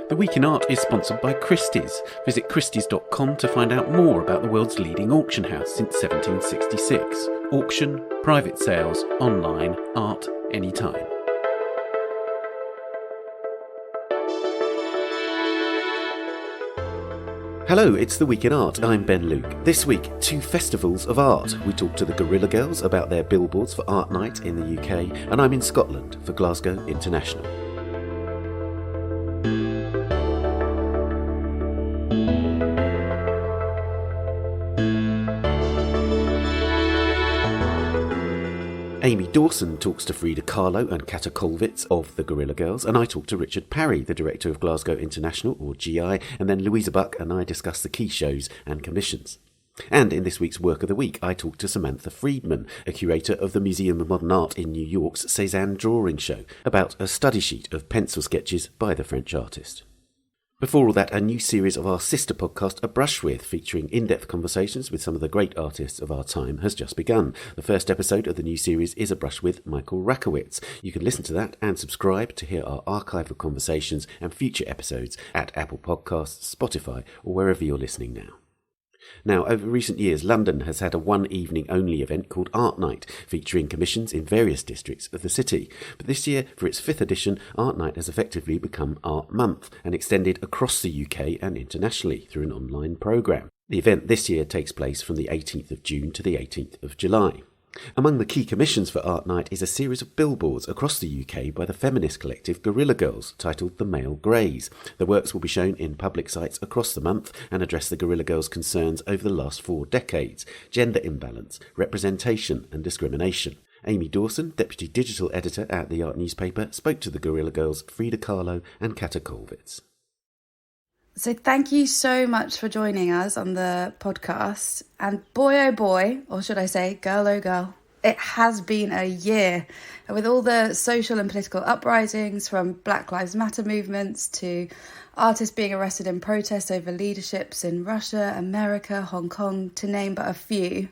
The Week in Art is sponsored by Christie's. Visit christies.com to find out more about the world's leading auction house since 1766. Auction, private sales, online, art, anytime. Hello, it's The Week in Art. I'm Ben Luke. This week, 2 festivals of art. We talk to the Guerrilla Girls about their billboards for Art Night in the UK, and I'm in Scotland for Glasgow International. Aimee Dawson talks to Frida, Kahlo and Kathe Kollwitz of the Guerrilla Girls, and I talk to Richard Parry, the director of Glasgow International, or GI, and then Louisa Buck and I discuss the key shows and commissions. And in this week's Work of the Week, I talk to Samantha Friedman, a curator of the Museum of Modern Art in New York's Cézanne drawing show, about a study sheet of pencil sketches by the French artist. Before all that, a new series of our sister podcast, A Brush With, featuring in-depth conversations with some of the great artists of our time, has just begun. The first episode of the new series is A Brush With Michael Rakowitz. You can listen to that and subscribe to hear our archive of conversations and future episodes at Apple Podcasts, Spotify, or wherever you're listening now. Now, over recent years, London has had a one-evening-only event called Art Night, featuring commissions in various districts of the city. But this year, for its 5th edition, Art Night has effectively become Art Month and extended across the UK and internationally through an online programme. The event this year takes place from the 18th of June to the 18th of July. Among the key commissions for Art Night is a series of billboards across the UK by the feminist collective Guerrilla Girls, titled The Male Greys. The works will be shown in public sites across the month and address the Guerrilla Girls' concerns over the last 4 decades: gender imbalance, representation and discrimination. Aimee Dawson, Deputy Digital Editor at the Art newspaper, spoke to the Guerrilla Girls' Frida Kahlo and Kathe Kollwitz. So thank you so much for joining us on the podcast. And boy, oh boy, or should I say, girl, oh girl, it has been a year. With all the social and political uprisings, from Black Lives Matter movements to artists being arrested in protests over leaderships in Russia, America, Hong Kong, to name but a few,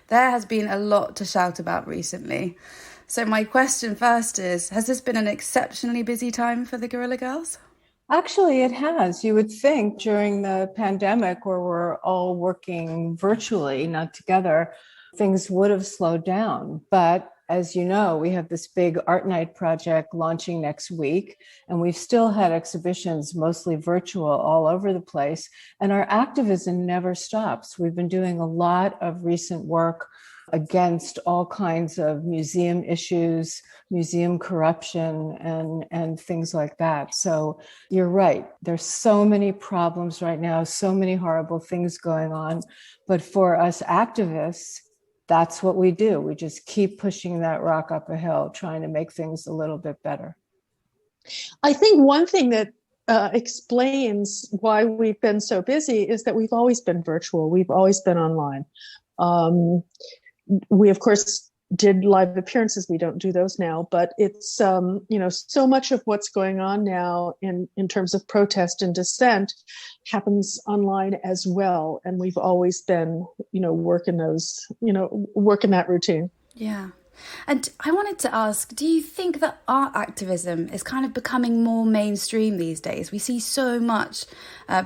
there has been a lot to shout about recently. So my question first is, has this been an exceptionally busy time for the Guerrilla Girls? Actually, it has. You would think during the pandemic, where we're all working virtually, not together, things would have slowed down. But as you know, we have this big Art Night project launching next week, and we've still had exhibitions, mostly virtual, all over the place. And our activism never stops. We've been doing a lot of recent work against all kinds of museum issues, museum corruption, and things like that. So you're right. There's so many problems right now, so many horrible things going on. But for us activists, that's what we do. We just keep pushing that rock up a hill, trying to make things a little bit better. I think one thing that explains why we've been so busy is that we've always been virtual. We've always been online. We, of course, did live appearances. We don't do those now, but it's, so much of what's going on now in terms of protest and dissent happens online as well. And we've always been, working that routine. Yeah. And I wanted to ask, do you think that art activism is kind of becoming more mainstream these days? We see so much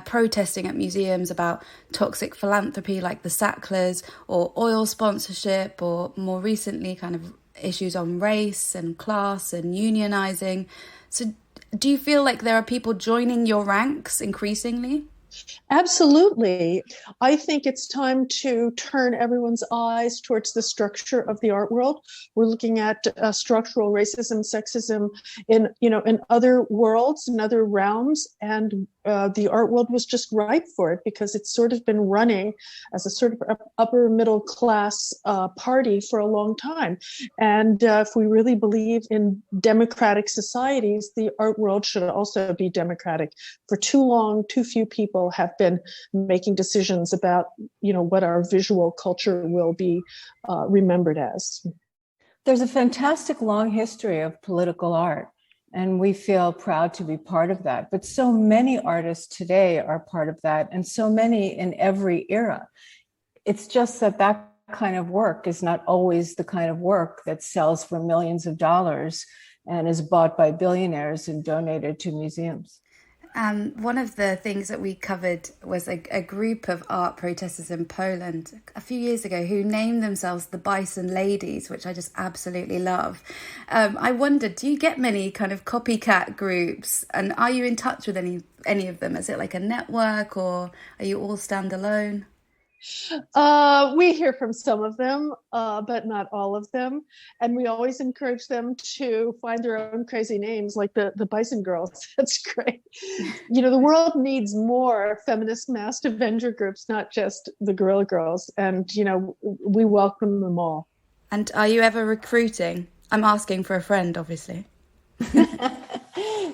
protesting at museums about toxic philanthropy like the Sacklers, or oil sponsorship, or more recently kind of issues on race and class and unionising. So do you feel like there are people joining your ranks increasingly? Absolutely. I think it's time to turn everyone's eyes towards the structure of the art world. We're looking at structural racism, sexism in other worlds, in other realms, and the art world was just ripe for it because it's sort of been running as a sort of upper middle class party for a long time. And if we really believe in democratic societies, the art world should also be democratic. For too long, too few people have been making decisions about, what our visual culture will be remembered as. There's a fantastic long history of political art, and we feel proud to be part of that. But so many artists today are part of that, and so many in every era. It's just that kind of work is not always the kind of work that sells for millions of dollars and is bought by billionaires and donated to museums. One of the things that we covered was a group of art protesters in Poland a few years ago who named themselves the Bison Ladies, which I just absolutely love. I wondered, do you get many kind of copycat groups, and are you in touch with any of them? Is it like a network, or are you all standalone? We hear from some of them, but not all of them. And we always encourage them to find their own crazy names, like the Bison Girls. That's great. The world needs more feminist masked Avenger groups, not just the Guerrilla Girls. And, we welcome them all. And are you ever recruiting? I'm asking for a friend, obviously.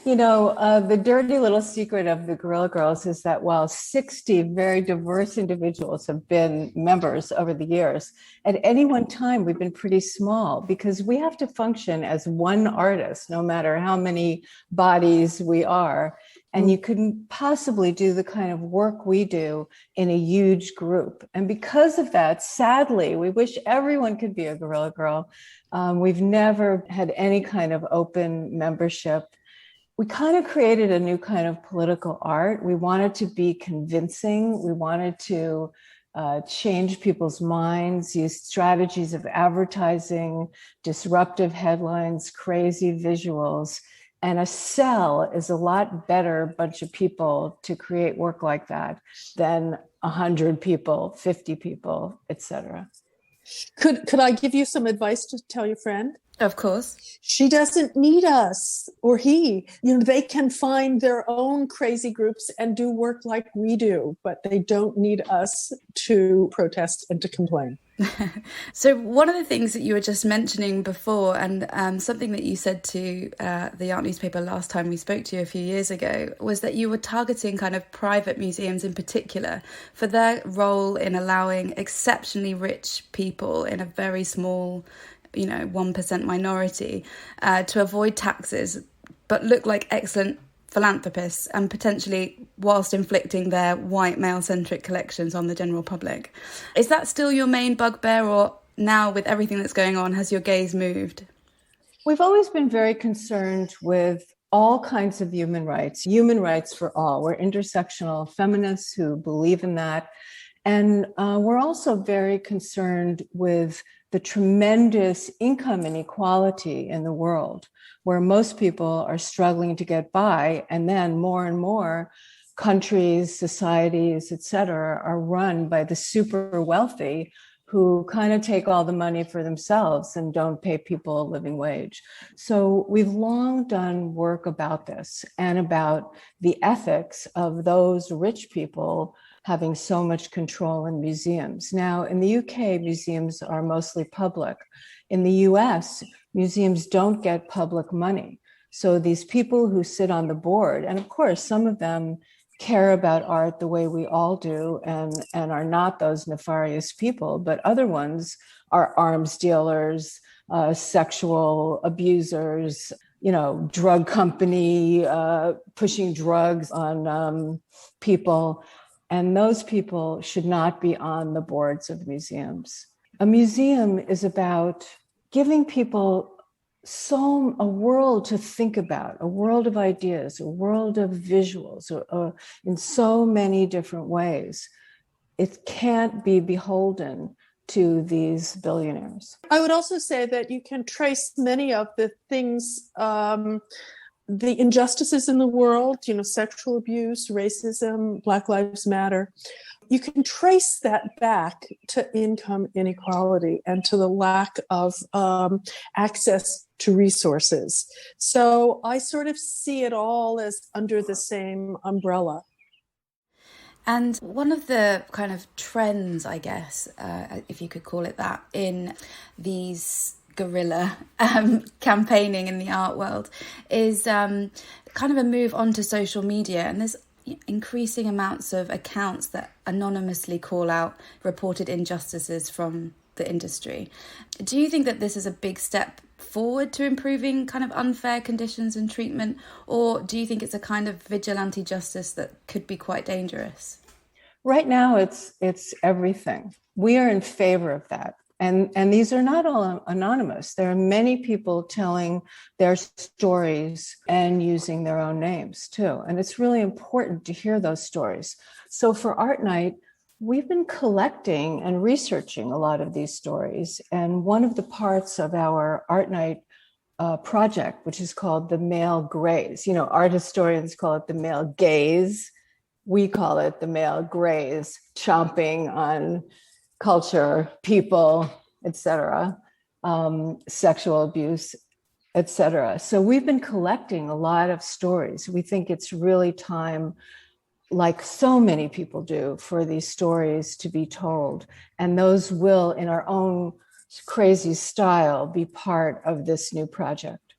The dirty little secret of the Guerrilla Girls is that while 60 very diverse individuals have been members over the years, at any one time, we've been pretty small because we have to function as one artist, no matter how many bodies we are. And you couldn't possibly do the kind of work we do in a huge group. And because of that, sadly, we wish everyone could be a Guerrilla Girl. We've never had any kind of open membership. We kind of created a new kind of political art. We wanted to be convincing. We wanted to change people's minds, use strategies of advertising, disruptive headlines, crazy visuals. And a cell is a lot better bunch of people to create work like that than 100 people, 50 people, etc. Could I give you some advice to tell your friend? Of course. She doesn't need us, or he. They can find their own crazy groups and do work like we do, but they don't need us to protest and to complain. So one of the things that you were just mentioning before, and something that you said to the art newspaper last time we spoke to you a few years ago, was that you were targeting kind of private museums in particular for their role in allowing exceptionally rich people in a very small 1% minority to avoid taxes, but look like excellent philanthropists, and potentially whilst inflicting their white male-centric collections on the general public. Is that still your main bugbear, or now with everything that's going on, has your gaze moved? We've always been very concerned with all kinds of human rights for all. We're intersectional feminists who believe in that. And we're also very concerned with the tremendous income inequality in the world, where most people are struggling to get by, and then more and more countries, societies, et cetera, are run by the super wealthy who kind of take all the money for themselves and don't pay people a living wage. So we've long done work about this and about the ethics of those rich people having so much control in museums. Now, in the UK, museums are mostly public. In the US, museums don't get public money. So these people who sit on the board, and of course, some of them care about art the way we all do and are not those nefarious people, but other ones are arms dealers, sexual abusers, drug company, pushing drugs on people. And those people should not be on the boards of museums. A museum is about giving people a world to think about, a world of ideas, a world of visuals, in so many different ways. It can't be beholden to these billionaires. I would also say that you can trace many of the things, the injustices in the world, sexual abuse, racism, Black Lives Matter. You can trace that back to income inequality and to the lack of access to resources. So I sort of see it all as under the same umbrella. And one of the kind of trends, I guess, if you could call it that, in these guerrilla campaigning in the art world is kind of a move onto social media, and there's increasing amounts of accounts that anonymously call out reported injustices from the industry. Do you think that this is a big step forward to improving kind of unfair conditions and treatment, or do you think it's a kind of vigilante justice that could be quite dangerous? Right now, it's everything. We are in favor of that. And these are not all anonymous. There are many people telling their stories and using their own names too. And it's really important to hear those stories. So for Art Night, we've been collecting and researching a lot of these stories. And one of the parts of our Art Night project, which is called the male graze, art historians call it the male gaze. We call it the male graze, chomping on culture, people, etc., sexual abuse, etc. So we've been collecting a lot of stories. We think it's really time, like so many people do, for these stories to be told. And those will, in our own crazy style, be part of this new project.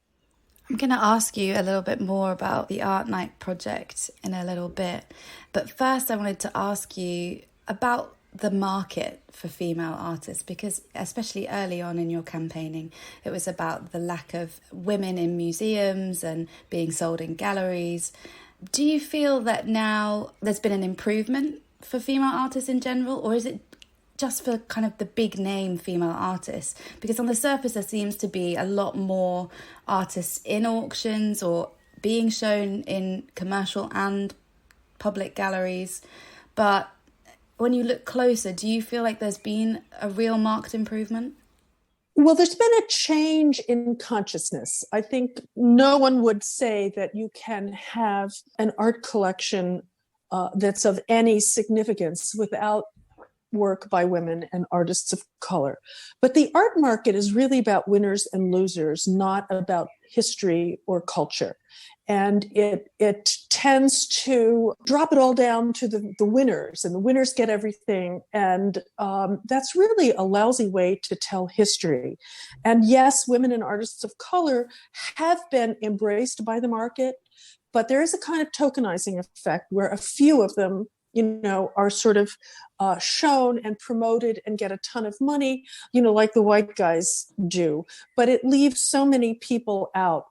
I'm going to ask you a little bit more about the Art Night project in a little bit. But first, I wanted to ask you about the market for female artists, because especially early on in your campaigning, it was about the lack of women in museums and being sold in galleries. Do you feel that now there's been an improvement for female artists in general, or is it just for kind of the big name female artists? Because on the surface, there seems to be a lot more artists in auctions or being shown in commercial and public galleries. But when you look closer, do you feel like there's been a real marked improvement? Well, there's been a change in consciousness. I think no one would say that you can have an art collection that's of any significance without work by women and artists of color. But the art market is really about winners and losers, not about history or culture. And it tends to drop it all down to the winners, and the winners get everything. And that's really a lousy way to tell history. And yes, women and artists of color have been embraced by the market, but there is a kind of tokenizing effect where a few of them, are sort of shown and promoted and get a ton of money, like the white guys do. But it leaves so many people out.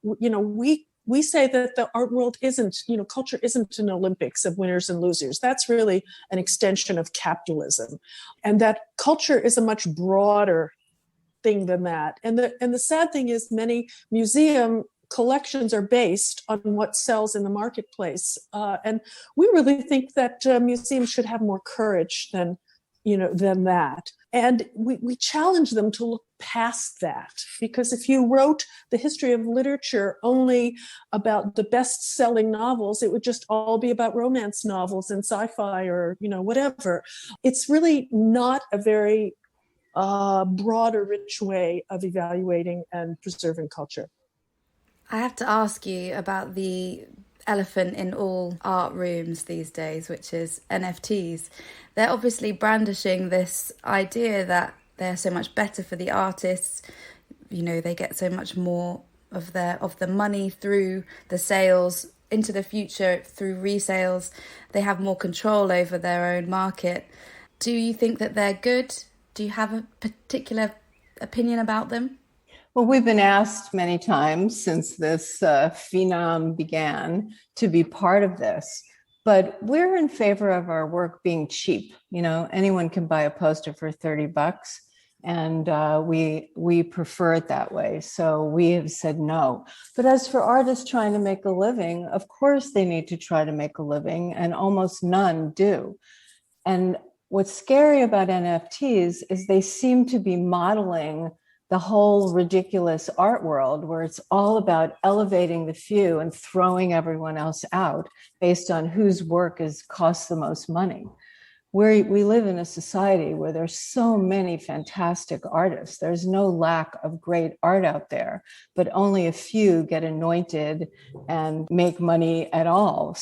We say that the art world isn't, culture isn't an Olympics of winners and losers. That's really an extension of capitalism. And that culture is a much broader thing than that. And the sad thing is many museum collections are based on what sells in the marketplace. And we really think that museums should have more courage than that. And we challenge them to look past that, because if you wrote the history of literature only about the best-selling novels, it would just all be about romance novels and sci-fi or, whatever. It's really not a very broad or rich way of evaluating and preserving culture. I have to ask you about the elephant in all art rooms these days, which is NFTs. They're obviously brandishing this idea that they're so much better for the artists. They get so much more of the money through the sales into the future through resales. They have more control over their own market. Do you think that they're good? Do you have a particular opinion about them? Well, we've been asked many times since this phenom began to be part of this, but we're in favor of our work being cheap. Anyone can buy a poster for $30, and we prefer it that way. So we have said no. But as for artists trying to make a living, of course they need to try to make a living, and almost none do. And what's scary about NFTs is they seem to be modeling the whole ridiculous art world, where it's all about elevating the few and throwing everyone else out based on whose work costs the most money. We live in a society where there's so many fantastic artists. There's no lack of great art out there, but only a few get anointed and make money at all,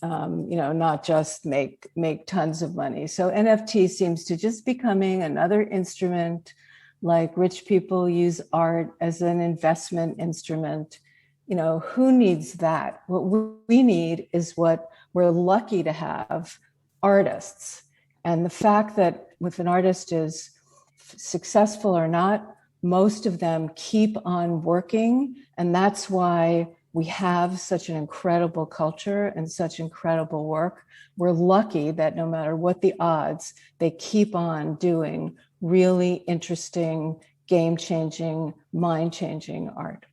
not just make tons of money. So NFT seems to just becoming another instrument, like rich people use art as an investment instrument. Who needs that? What we need is what we're lucky to have, artists. And the fact that if an artist is successful or not, most of them keep on working. And that's why We have such an incredible culture and such incredible work. We're lucky that no matter what the odds, they keep on doing really interesting, game-changing, mind-changing art.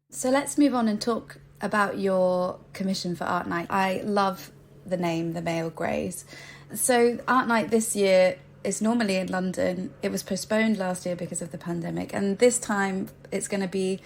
So let's move on and talk about your commission for Art Night. I love the name, the Male Greys. So Art Night this year is normally in London. It was postponed last year because of the pandemic, and this time it's going to be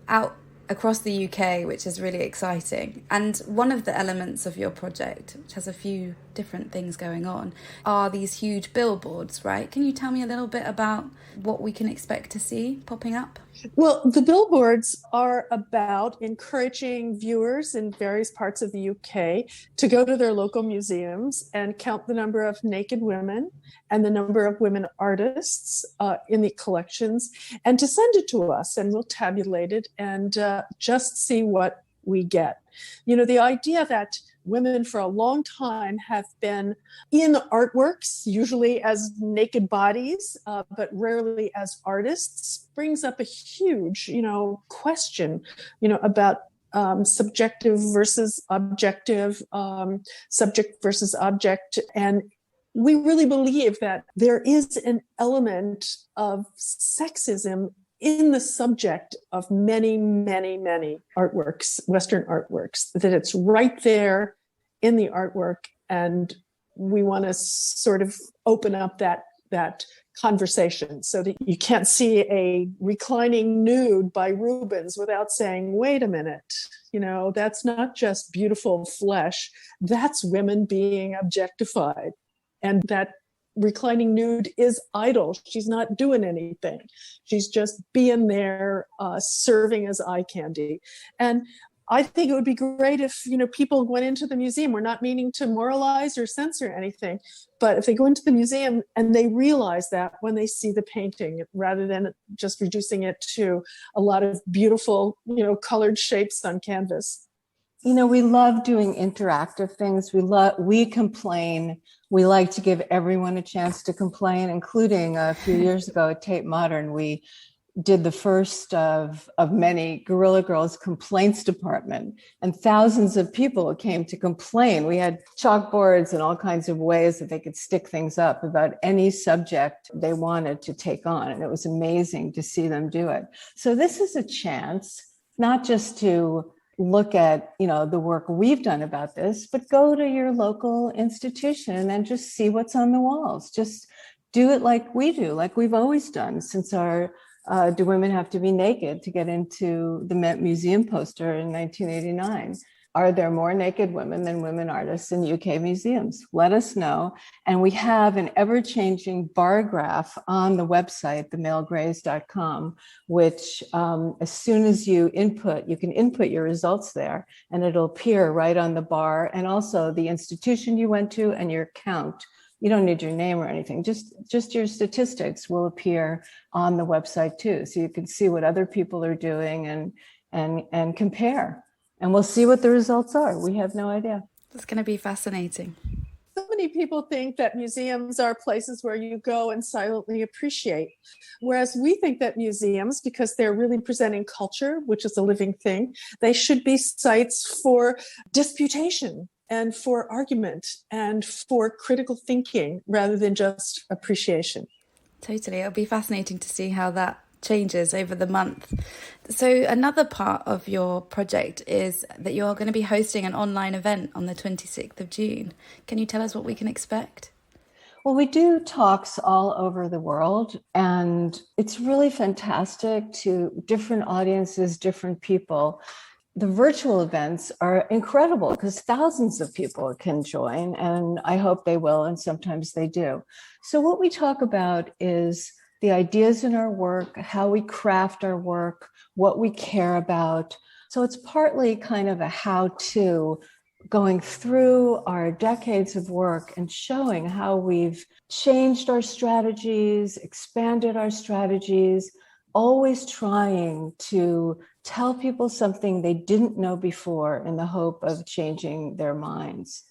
out across the UK, which is really exciting. And one of the elements of your project, which has a few different things going on, are these huge billboards, right? Can you tell me a little bit about what we can expect to see popping up? Well, the billboards are about encouraging viewers in various parts of the UK to go to their local museums and count the number of naked women and the number of women artists in the collections, and to send it to us, and we'll tabulate it and just see what we get. You know, the idea that women for a long time have been in artworks, usually as naked bodies, but rarely as artists, brings up a huge, question, about subjective versus objective, subject versus object. And we really believe that there is an element of sexism in the subject of many, many, many artworks, Western artworks, that it's right there in the artwork. And we want to sort of open up that conversation so that you can't see a reclining nude by Rubens without saying, wait a minute, that's not just beautiful flesh, that's women being objectified. And that reclining nude is idle. She's not doing anything. She's just being there, serving as eye candy. And I think it would be great if, people went into the museum. We're not meaning to moralize or censor anything, but if they go into the museum and they realize that when they see the painting, rather than just reducing it to a lot of beautiful, colored shapes on canvas. We love doing interactive things. We complain. We like to give everyone a chance to complain, including a few years ago at Tate Modern, we did the first of many Guerrilla Girls complaints department, and thousands of people came to complain. We had chalkboards and all kinds of ways that they could stick things up about any subject they wanted to take on. And it was amazing to see them do it. So this is a chance, not just to look at, the work we've done about this, but go to your local institution and just see what's on the walls. Just do it like we do, like we've always done since our Do Women Have to Be Naked to get into the Met Museum poster in 1989. Are there more naked women than women artists in UK museums? Let us know. And we have an ever-changing bar graph on the website, themalegrays.com, which as soon as you can input your results there, and it'll appear right on the bar, and also the institution you went to and your count. You don't need your name or anything, just your statistics will appear on the website too. So you can see what other people are doing and compare. And we'll see what the results are. We have no idea. It's going to be fascinating. So many people think that museums are places where you go and silently appreciate. Whereas we think that museums, because they're really presenting culture, which is a living thing, they should be sites for disputation and for argument and for critical thinking rather than just appreciation. Totally. It'll be fascinating to see how that changes over the month. So another part of your project is that you're going to be hosting an online event on the 26th of June. Can you tell us what we can expect? Well, we do talks all over the world, and it's really fantastic to different audiences, different people. The virtual events are incredible because thousands of people can join, and I hope they will, and sometimes they do. So what we talk about is the ideas in our work, how we craft our work, what we care about. So it's partly kind of a how-to, going through our decades of work and showing how we've changed our strategies, expanded our strategies, always trying to tell people something they didn't know before in the hope of changing their minds.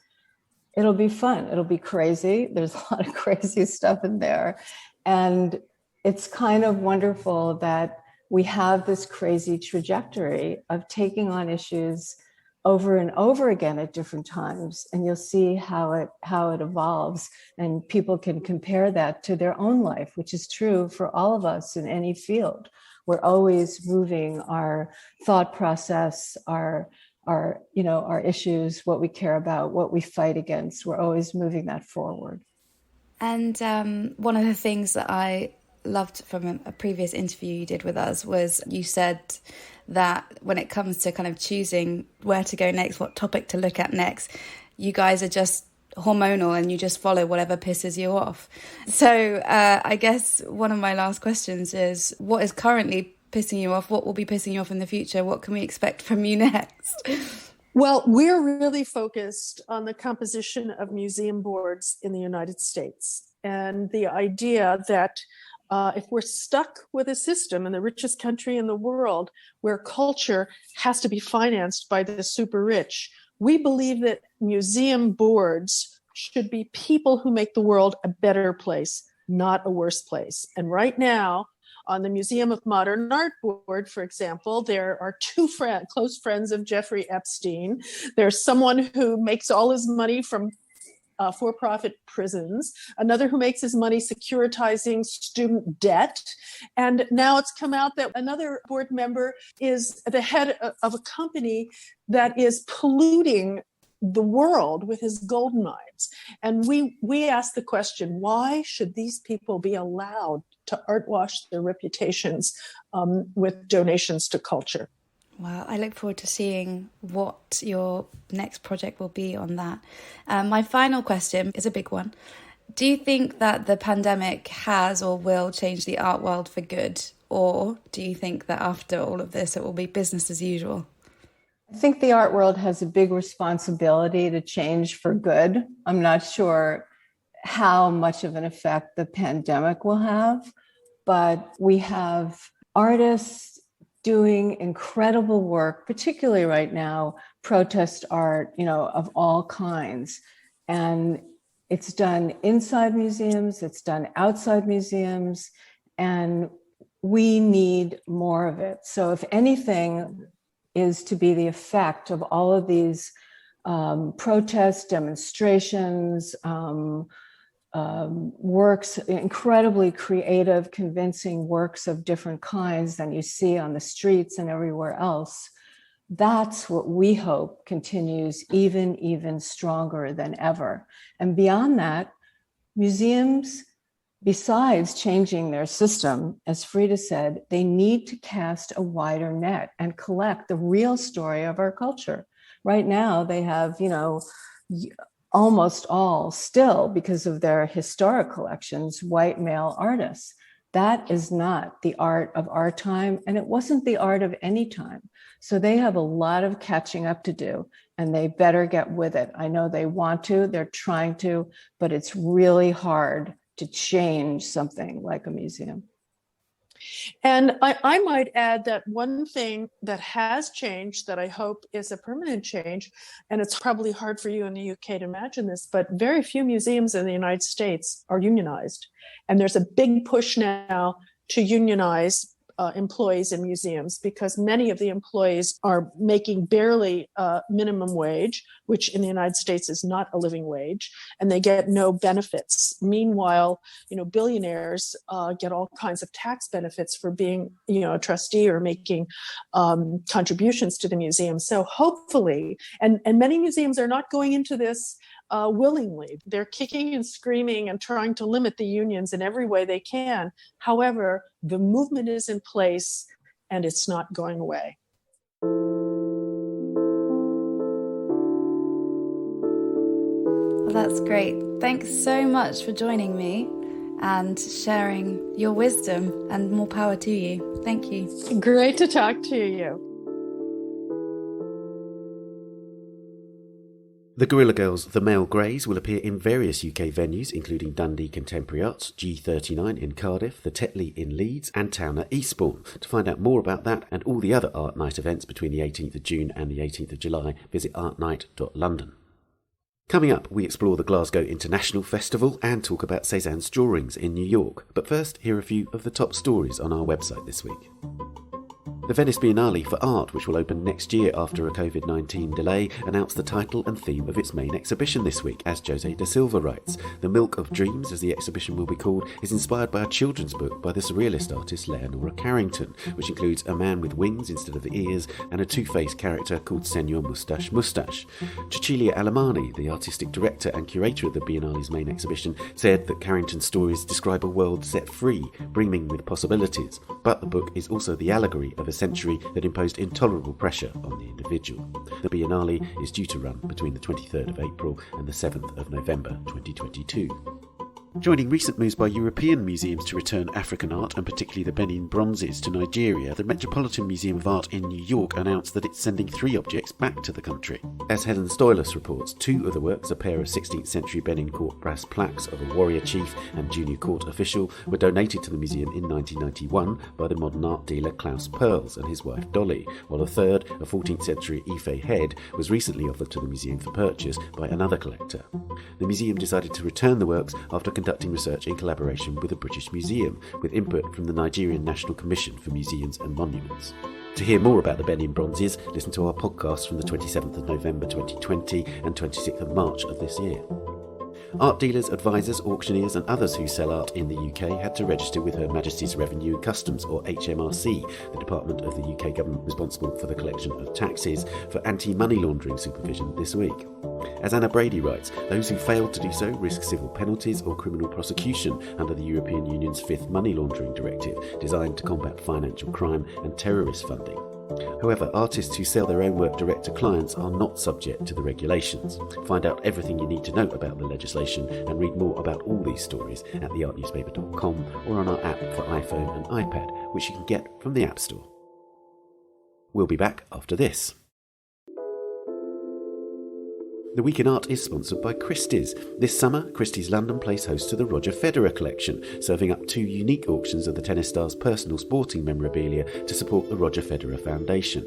It'll be fun. It'll be crazy. There's a lot of crazy stuff in there. And it's kind of wonderful that we have this crazy trajectory of taking on issues over and over again at different times, and you'll see how it evolves, and people can compare that to their own life, which is true for all of us in any field. We're always moving our thought process, our issues, what we care about, what we fight against. We're always moving that forward. And one of the things that I loved from a previous interview you did with us was you said that when it comes to kind of choosing where to go next, what topic to look at next, you guys are just hormonal and you just follow whatever pisses you off. So I guess one of my last questions is, what is currently pissing you off? What will be pissing you off in the future? What can we expect from you next? Well, we're really focused on the composition of museum boards in the United States, and the idea that if we're stuck with a system in the richest country in the world where culture has to be financed by the super rich, we believe that museum boards should be people who make the world a better place, not a worse place. And right now, on the Museum of Modern Art board, for example, there are two close friends of Jeffrey Epstein. There's someone who makes all his money from for-profit prisons, another who makes his money securitizing student debt. And now it's come out that another board member is the head of a company that is polluting the world with his gold mines. And we ask the question, why should these people be allowed to art wash their reputations with donations to culture? Wow, I look forward to seeing what your next project will be on that. My final question is a big one. Do you think that the pandemic has or will change the art world for good? Or do you think that after all of this, it will be business as usual? I think the art world has a big responsibility to change for good. I'm not sure how much of an effect the pandemic will have, but we have artists doing incredible work, particularly right now, protest art, of all kinds. And it's done inside museums, it's done outside museums, and we need more of it. So if anything is to be the effect of all of these protests, demonstrations, works, incredibly creative, convincing works of different kinds than you see on the streets and everywhere else. That's what we hope continues even stronger than ever. And beyond that, museums, besides changing their system, as Frida said, they need to cast a wider net and collect the real story of our culture. Right now, they have, almost all still, because of their historic collections, white male artists. That is not the art of our time, and it wasn't the art of any time. So they have a lot of catching up to do, and they better get with it. I know they want to, they're trying to, but it's really hard to change something like a museum. And I might add that one thing that has changed that I hope is a permanent change, and it's probably hard for you in the UK to imagine this, but very few museums in the United States are unionized. And there's a big push now to unionize employees in museums, because many of the employees are making barely minimum wage, which in the United States is not a living wage, and they get no benefits. Meanwhile, billionaires get all kinds of tax benefits for being, a trustee or making contributions to the museum. So hopefully, and many museums are not going into this willingly. They're kicking and screaming and trying to limit the unions in every way they can. However, the movement is in place and it's not going away. Well, that's great. Thanks so much for joining me and sharing your wisdom, and more power to you. Thank you. Great to talk to you. The Guerrilla Girls, The Male Greys, will appear in various UK venues, including Dundee Contemporary Arts, G39 in Cardiff, the Tetley in Leeds, and Town at Eastbourne. To find out more about that and all the other Art Night events between the 18th of June and the 18th of July, visit artnight.london. Coming up, we explore the Glasgow International Festival and talk about Cézanne's drawings in New York. But first, here are a few of the top stories on our website this week. The Venice Biennale for Art, which will open next year after a COVID-19 delay, announced the title and theme of its main exhibition this week, as José da Silva writes. The Milk of Dreams, as the exhibition will be called, is inspired by a children's book by the surrealist artist Leonora Carrington, which includes a man with wings instead of ears and a two-faced character called Senor Moustache Moustache. Cecilia Alemani, the artistic director and curator of the Biennale's main exhibition, said that Carrington's stories describe a world set free, brimming with possibilities, but the book is also the allegory of a century that imposed intolerable pressure on the individual. The Biennale is due to run between the 23rd of April and the 7th of November 2022. Joining recent moves by European museums to return African art, and particularly the Benin bronzes, to Nigeria, the Metropolitan Museum of Art in New York announced that it's sending 3 objects back to the country. As Helen Stoilas reports, 2 of the works, a pair of 16th century Benin court brass plaques of a warrior chief and junior court official, were donated to the museum in 1991 by the modern art dealer Klaus Perls and his wife Dolly, while a third, a 14th century Ife head, was recently offered to the museum for purchase by another collector. The museum decided to return the works after conducting research in collaboration with the British Museum, with input from the Nigerian National Commission for Museums and Monuments. To hear more about the Benin bronzes, listen to our podcast from the 27th of November 2020 and 26th of March of this year. Art dealers, advisors, auctioneers and others who sell art in the UK had to register with Her Majesty's Revenue and Customs, or HMRC, the department of the UK government responsible for the collection of taxes, for anti-money laundering supervision this week. As Anna Brady writes, those who fail to do so risk civil penalties or criminal prosecution under the European Union's 5th Money Laundering Directive, designed to combat financial crime and terrorist funding. However, artists who sell their own work direct to clients are not subject to the regulations. Find out everything you need to know about the legislation and read more about all these stories at theartnewspaper.com or on our app for iPhone and iPad, which you can get from the App Store. We'll be back after this. The Week in Art is sponsored by Christie's. This summer, Christie's London plays host to the Roger Federer collection, serving up 2 unique auctions of the tennis star's personal sporting memorabilia to support the Roger Federer Foundation.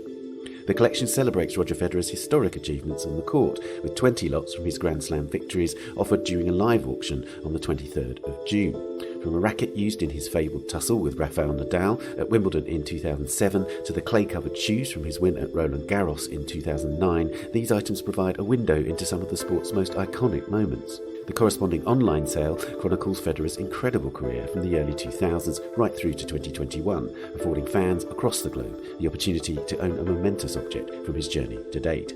The collection celebrates Roger Federer's historic achievements on the court, with 20 lots from his Grand Slam victories offered during a live auction on the 23rd of June. From a racket used in his fabled tussle with Rafael Nadal at Wimbledon in 2007 to the clay-covered shoes from his win at Roland Garros in 2009, these items provide a window into some of the sport's most iconic moments. The corresponding online sale chronicles Federer's incredible career from the early 2000s right through to 2021, affording fans across the globe the opportunity to own a momentous object from his journey to date.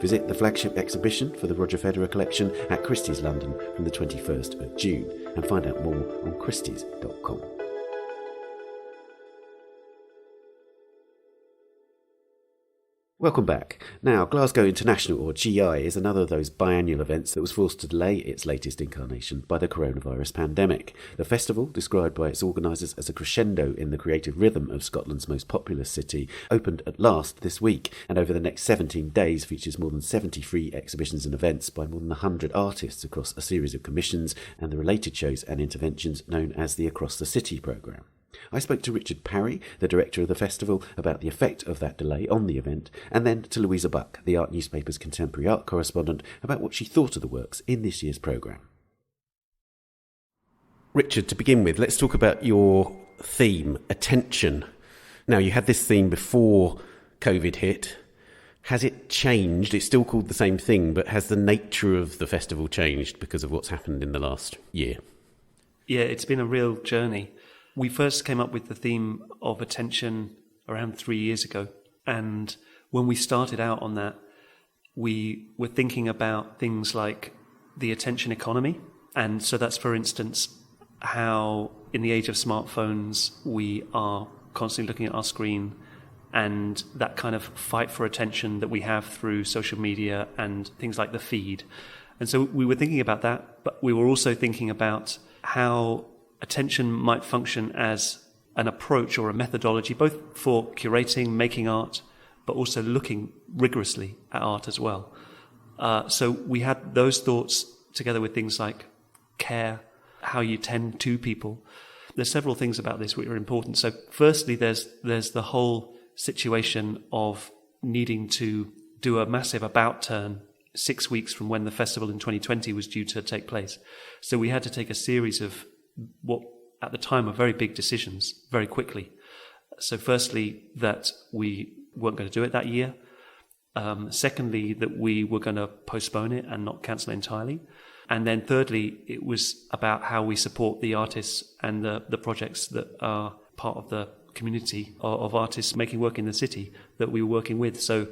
Visit the flagship exhibition for the Roger Federer collection at Christie's London from the 21st of June and find out more on christies.com. Welcome back. Now, Glasgow International, or GI, is another of those biannual events that was forced to delay its latest incarnation by the coronavirus pandemic. The festival, described by its organisers as a crescendo in the creative rhythm of Scotland's most populous city, opened at last this week, and over the next 17 days features more than 70 free exhibitions and events by more than 100 artists across a series of commissions and the related shows and interventions known as the Across the City programme. I spoke to Richard Parry, the director of the festival, about the effect of that delay on the event, and then to Louisa Buck, the art newspaper's contemporary art correspondent, about what she thought of the works in this year's programme. Richard, to begin with, let's talk about your theme, attention. Now, you had this theme before COVID hit. Has it changed? It's still called the same thing, but has the nature of the festival changed because of what's happened in the last year? Yeah, it's been a real journey. We first came up with the theme of attention around 3 years ago. And when we started out on that, we were thinking about things like the attention economy. And so that's, for instance, how in the age of smartphones, we are constantly looking at our screen, and that kind of fight for attention that we have through social media and things like the feed. And so we were thinking about that, but we were also thinking about how attention might function as an approach or a methodology, both for curating, making art, but also looking rigorously at art as well. So we had those thoughts together with things like care, how you tend to people. There's several things about this which are important. So firstly, there's the whole situation of needing to do a massive about turn 6 weeks from when the festival in 2020 was due to take place. So we had to take a series of what at the time were very big decisions very quickly. So firstly, that we weren't going to do it that year. Secondly, that we were going to postpone it and not cancel it entirely. And then thirdly, it was about how we support the artists and the projects that are part of the community of artists making work in the city that we were working with. So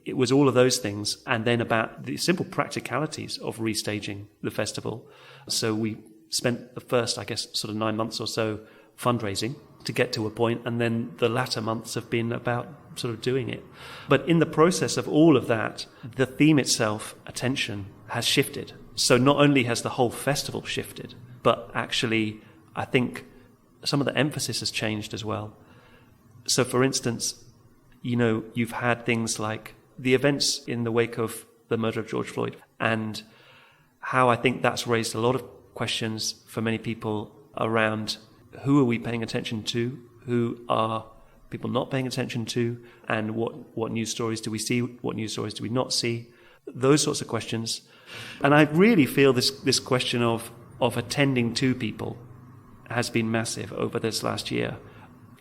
it was all of those things, and then about the simple practicalities of restaging the festival. So we spent the first, I guess, sort of 9 months or so fundraising to get to a point, and then the latter months have been about sort of doing it. But in the process of all of that, the theme itself, attention, has shifted. So not only has the whole festival shifted, but actually I think some of the emphasis has changed as well. So for instance, you've had things like the events in the wake of the murder of George Floyd, and how I think that's raised a lot of questions for many people around who are we paying attention to, who are people not paying attention to, and what news stories do we see, what news stories do we not see, those sorts of questions. And I really feel this question of attending to people has been massive over this last year.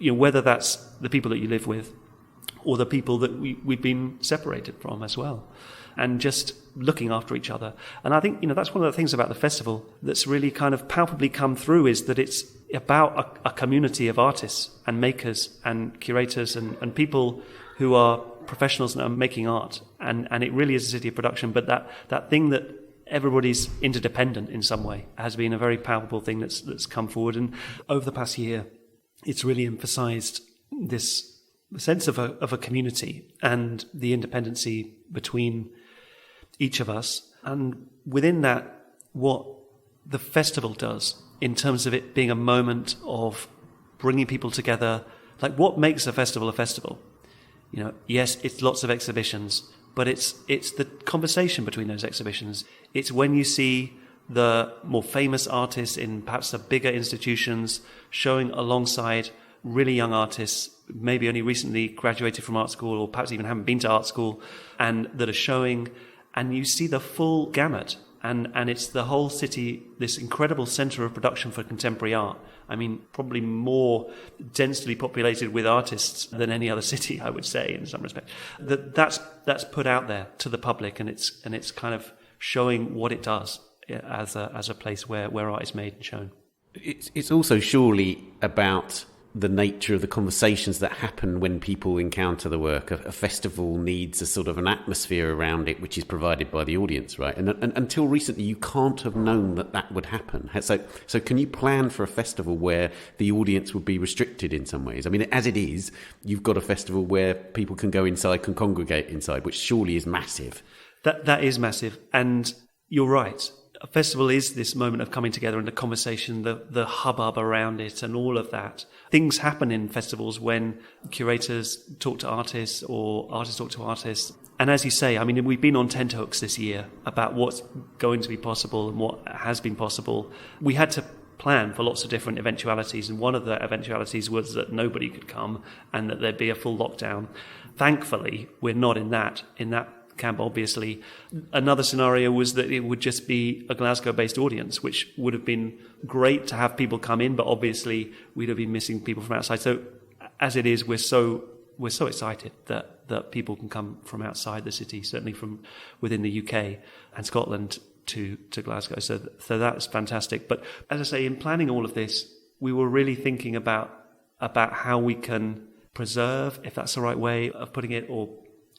Whether that's the people that you live with or the people that we've been separated from as well, and just looking after each other. And I think, that's one of the things about the festival that's really kind of palpably come through, is that it's about a community of artists and makers and curators and people who are professionals and are making art. And it really is a city of production, but that thing that everybody's interdependent in some way has been a very palpable thing that's come forward. And over the past year, it's really emphasized this sense of a community and the independency between each of us. And within that, what the festival does in terms of it being a moment of bringing people together, like what makes a festival a festival? Yes, it's lots of exhibitions, but it's the conversation between those exhibitions. It's when you see the more famous artists in perhaps the bigger institutions showing alongside really young artists, maybe only recently graduated from art school or perhaps even haven't been to art school, and that are showing, and you see the full gamut. And it's the whole city, this incredible centre of production for contemporary art. I mean, probably more densely populated with artists than any other city, I would say, in some respect. That's put out there to the public, and it's kind of showing what it does as a place where art is made and shown. It's also surely about the nature of the conversations that happen when people encounter the work. A festival needs a sort of an atmosphere around it, which is provided by the audience, right? And until recently, you can't have known that would happen. So can you plan for a festival where the audience would be restricted in some ways? I mean, as it is, you've got a festival where people can go inside, can congregate inside, which surely is massive. That is massive. And you're right. A festival is this moment of coming together and the conversation, the hubbub around it and all of that. Things happen in festivals when curators talk to artists or artists talk to artists. And as you say, I mean, we've been on tenterhooks this year about what's going to be possible and what has been possible. We had to plan for lots of different eventualities, and one of the eventualities was that nobody could come and that there'd be a full lockdown. Thankfully, we're not in that camp, obviously. Another scenario was that it would just be a Glasgow-based audience, which would have been great to have people come in, but obviously we'd have been missing people from outside. So as it is, we're so excited that people can come from outside the city, certainly from within the UK and Scotland to Glasgow. So that's fantastic. But as I say, in planning all of this, we were really thinking about how we can preserve, if that's the right way of putting it, or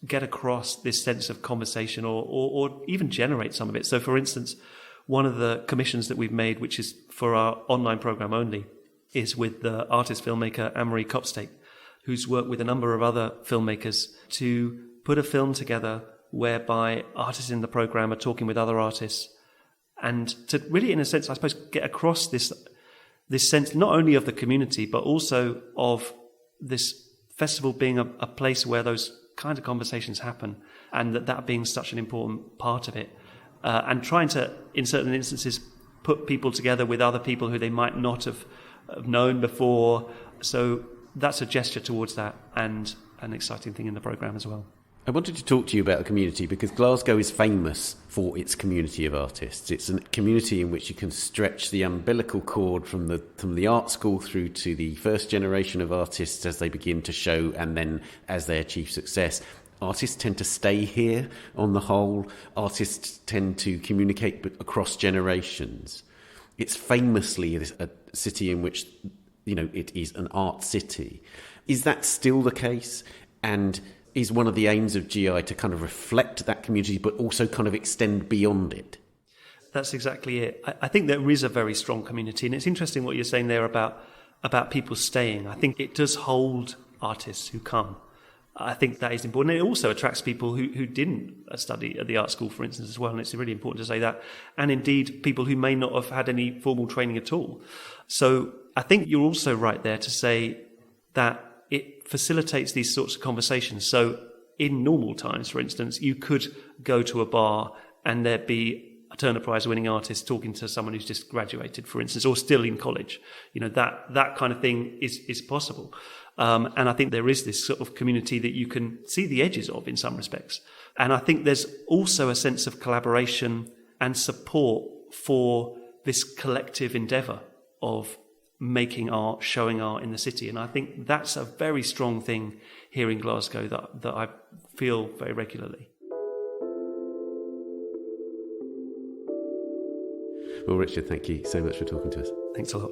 get across this sense of conversation or even generate some of it. So, for instance, one of the commissions that we've made, which is for our online program only, is with the artist-filmmaker Aimee Dawson, who's worked with a number of other filmmakers to put a film together whereby artists in the program are talking with other artists, and to really, in a sense, I suppose, get across this sense not only of the community, but also of this festival being a place where those kind of conversations happen, and that being such an important part of it, and trying to, in certain instances, put people together with other people who they might not have known before. So that's a gesture towards that, and an exciting thing in the programme as well. I wanted to talk to you about the community because Glasgow is famous for its community of artists. It's a community in which you can stretch the umbilical cord from the art school through to the first generation of artists as they begin to show, and then as they achieve success. Artists tend to stay here on the whole. Artists tend to communicate across generations. It's famously a city in which, it is an art city. Is that still the case? And is one of the aims of GI to kind of reflect that community, but also kind of extend beyond it? That's exactly it. I think there is a very strong community, and it's interesting what you're saying there about people staying. I think it does hold artists who come. I think that is important. It also attracts people who didn't study at the art school, for instance, as well, and it's really important to say that. And indeed, people who may not have had any formal training at all. So I think you're also right there to say that it facilitates these sorts of conversations. So in normal times, for instance, you could go to a bar and there'd be a Turner Prize winning artist talking to someone who's just graduated, for instance, or still in college. That kind of thing is possible. And I think there is this sort of community that you can see the edges of in some respects. And I think there's also a sense of collaboration and support for this collective endeavour of making art, showing art in the city. And I think that's a very strong thing here in Glasgow that I feel very regularly. Well, Richard, thank you so much for talking to us. Thanks a lot.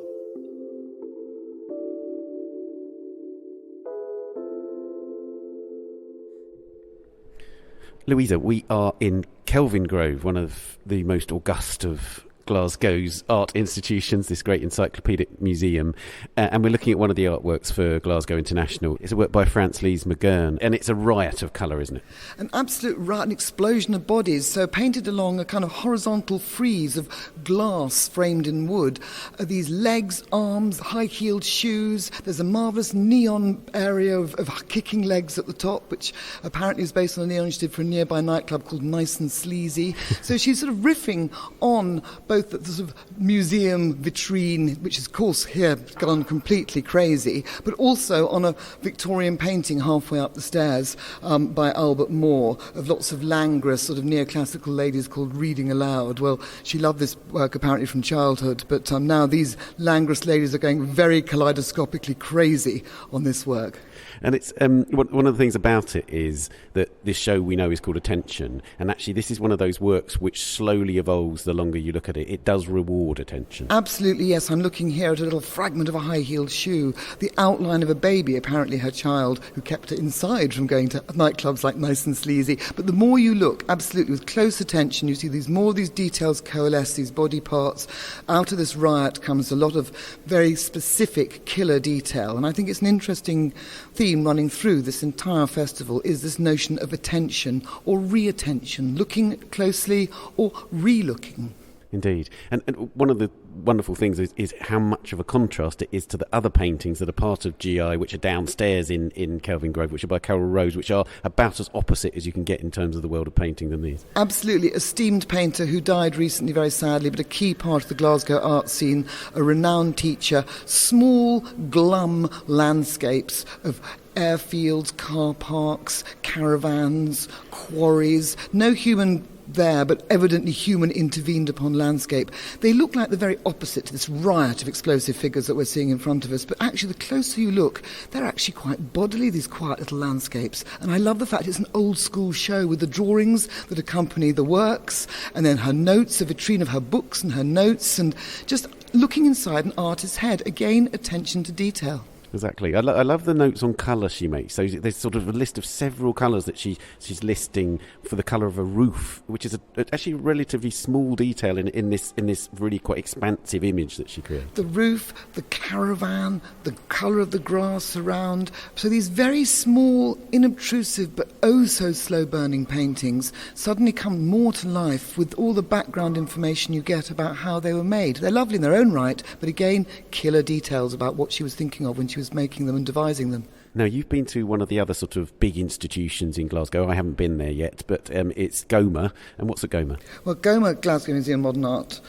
Louisa, we are in Kelvin Grove, one of the most august of Glasgow's art institutions, this great encyclopedic museum, and we're looking at one of the artworks for Glasgow International. It's a work by Frances McGurn, and it's a riot of colour, isn't it? An absolute riot, an explosion of bodies, so painted along a kind of horizontal frieze of glass framed in wood. These legs, arms, high-heeled shoes. There's a marvellous neon area of kicking legs at the top, which apparently is based on a neon she did for a nearby nightclub called Nice and Sleazy. So she's sort of riffing on both the sort of museum vitrine, which is, of course, here gone completely crazy, but also on a Victorian painting halfway up the stairs by Albert Moore of lots of languorous sort of neoclassical ladies called reading aloud. Well, she loved this work apparently from childhood, but now these languorous ladies are going very kaleidoscopically crazy on this work. And it's one of the things about it is that this show we know is called Attention, and actually this is one of those works which slowly evolves the longer you look at it. It does reward attention. Absolutely, yes. I'm looking here at a little fragment of a high-heeled shoe, the outline of a baby, apparently her child, who kept her inside from going to nightclubs like Nice and Sleazy. But the more you look, absolutely, with close attention, you see more of these details coalesce, these body parts. Out of this riot comes a lot of very specific killer detail, and I think it's an interesting theme running through this entire festival is this notion of attention or re-attention, looking closely or re-looking. Indeed. And one of the wonderful things is how much of a contrast it is to the other paintings that are part of GI, which are downstairs in Kelvin Grove, which are by Carol Rose, which are about as opposite as you can get in terms of the world of painting than these. Absolutely. Esteemed painter who died recently, very sadly, but a key part of the Glasgow art scene, a renowned teacher, small, glum landscapes of airfields, car parks, caravans, quarries, no human there, but evidently human intervened upon landscape. They look like the very opposite to this riot of explosive figures that we're seeing in front of us, but actually the closer you look, they're actually quite bodily, these quiet little landscapes. And I love the fact it's an old school show with the drawings that accompany the works, and then her notes, a vitrine of her books and her notes, and just looking inside an artist's head. Again, attention to detail. Exactly. I love the notes on colour she makes. So there's sort of a list of several colours that she's listing for the colour of a roof, which is actually a relatively small detail in this really quite expansive image that she created. The roof, the caravan, the colour of the grass around. So these very small, inobtrusive but oh so slow burning paintings suddenly come more to life with all the background information you get about how they were made. They're lovely in their own right, but again, killer details about what she was thinking of when she was making them and devising them. Now, you've been to one of the other sort of big institutions in Glasgow. I haven't been there yet, but it's GOMA. And what's at GOMA? Well, GOMA, Glasgow Museum of Modern Art,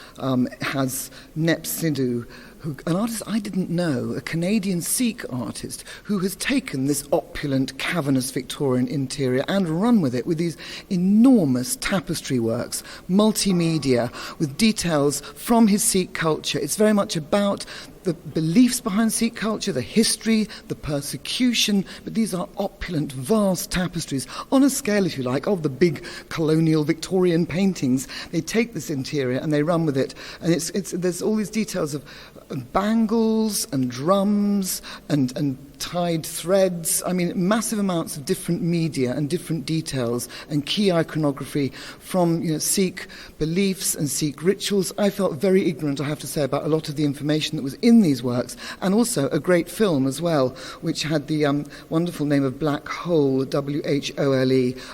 has Nep Sidhu, an artist I didn't know, a Canadian Sikh artist, who has taken this opulent, cavernous Victorian interior and run with it with these enormous tapestry works, multimedia, with details from his Sikh culture. It's very much about the beliefs behind Sikh culture, the history, the persecution, but these are opulent, vast tapestries on a scale, if you like, of the big colonial Victorian paintings. They take this interior and they run with it, and there's all these details of bangles and drums and tied threads. I mean, massive amounts of different media and different details and key iconography from Sikh beliefs and Sikh rituals. I felt very ignorant, I have to say, about a lot of the information that was in these works, and also a great film as well, which had the wonderful name of Black Hole, Whole,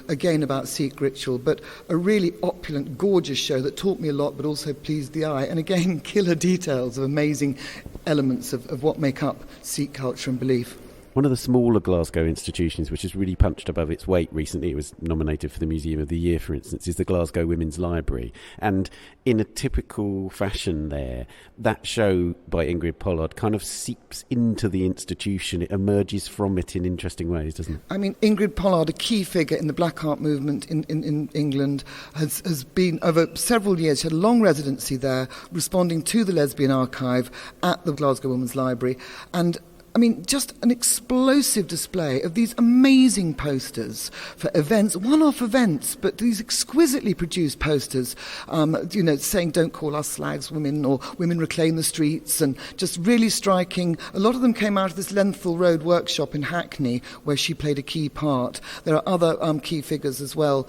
again about Sikh ritual, but a really opulent, gorgeous show that taught me a lot but also pleased the eye, and again, killer details of amazing elements of what make up Sikh culture and belief. One of the smaller Glasgow institutions which has really punched above its weight recently, it was nominated for the Museum of the Year, for instance, is the Glasgow Women's Library. And in a typical fashion there, that show by Ingrid Pollard kind of seeps into the institution. It emerges from it in interesting ways, doesn't it? I mean, Ingrid Pollard, a key figure in the black art movement in England, has been, over several years, she had a long residency there, responding to the Lesbian Archive at the Glasgow Women's Library. And I mean, just an explosive display of these amazing posters for events, one-off events, but these exquisitely produced posters, saying "Don't call us slags, women," or "Women reclaim the streets," and just really striking. A lot of them came out of this Lenthal Road workshop in Hackney, where she played a key part. There are other key figures as well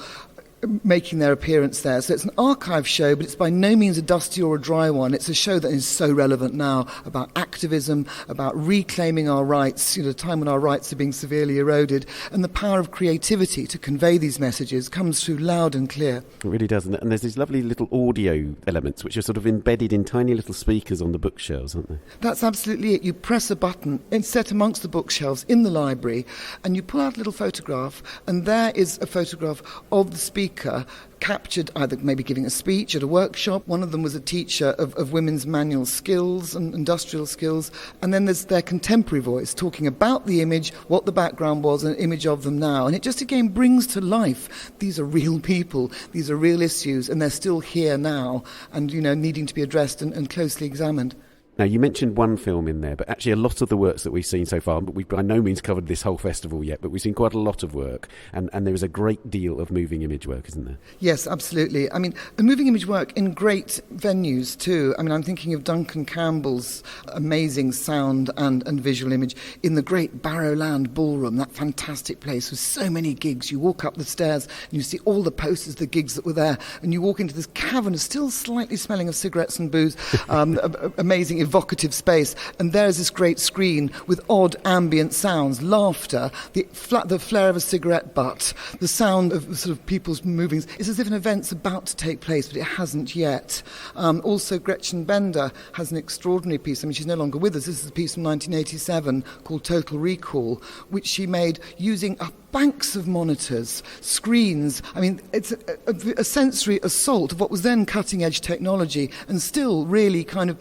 making their appearance there. So it's an archive show, but it's by no means a dusty or a dry one. It's a show that is so relevant now about activism, about reclaiming our rights, a time when our rights are being severely eroded, and the power of creativity to convey these messages comes through loud and clear. It really does. And there's these lovely little audio elements which are sort of embedded in tiny little speakers on the bookshelves, aren't they? That's absolutely it. You press a button, it's set amongst the bookshelves in the library, and you pull out a little photograph, and there is a photograph of the speaker captured either maybe giving a speech at a workshop. One of them was a teacher of women's manual skills and industrial skills, and then there's their contemporary voice talking about the image, what the background was, an image of them now, and it just again brings to life these are real people, these are real issues, and they're still here now and needing to be addressed and closely examined. Now, you mentioned one film in there, but actually a lot of the works that we've seen so far, but we've by no means covered this whole festival yet, but we've seen quite a lot of work, and there is a great deal of moving image work, isn't there? Yes, absolutely. I mean, the moving image work in great venues too. I mean, I'm thinking of Duncan Campbell's amazing sound and visual image in the great Barrowland Ballroom, that fantastic place with so many gigs. You walk up the stairs and you see all the posters, the gigs that were there, and you walk into this cavernous, still slightly smelling of cigarettes and booze, amazing evocative space, and there's this great screen with odd ambient sounds, laughter, the flare of a cigarette butt, the sound of sort of people's movings. It's as if an event's about to take place, but it hasn't yet. Also, Gretchen Bender has an extraordinary piece. I mean, she's no longer with us. This is a piece from 1987 called Total Recall, which she made using banks of monitors, screens. I mean, it's a sensory assault of what was then cutting-edge technology, and still really kind of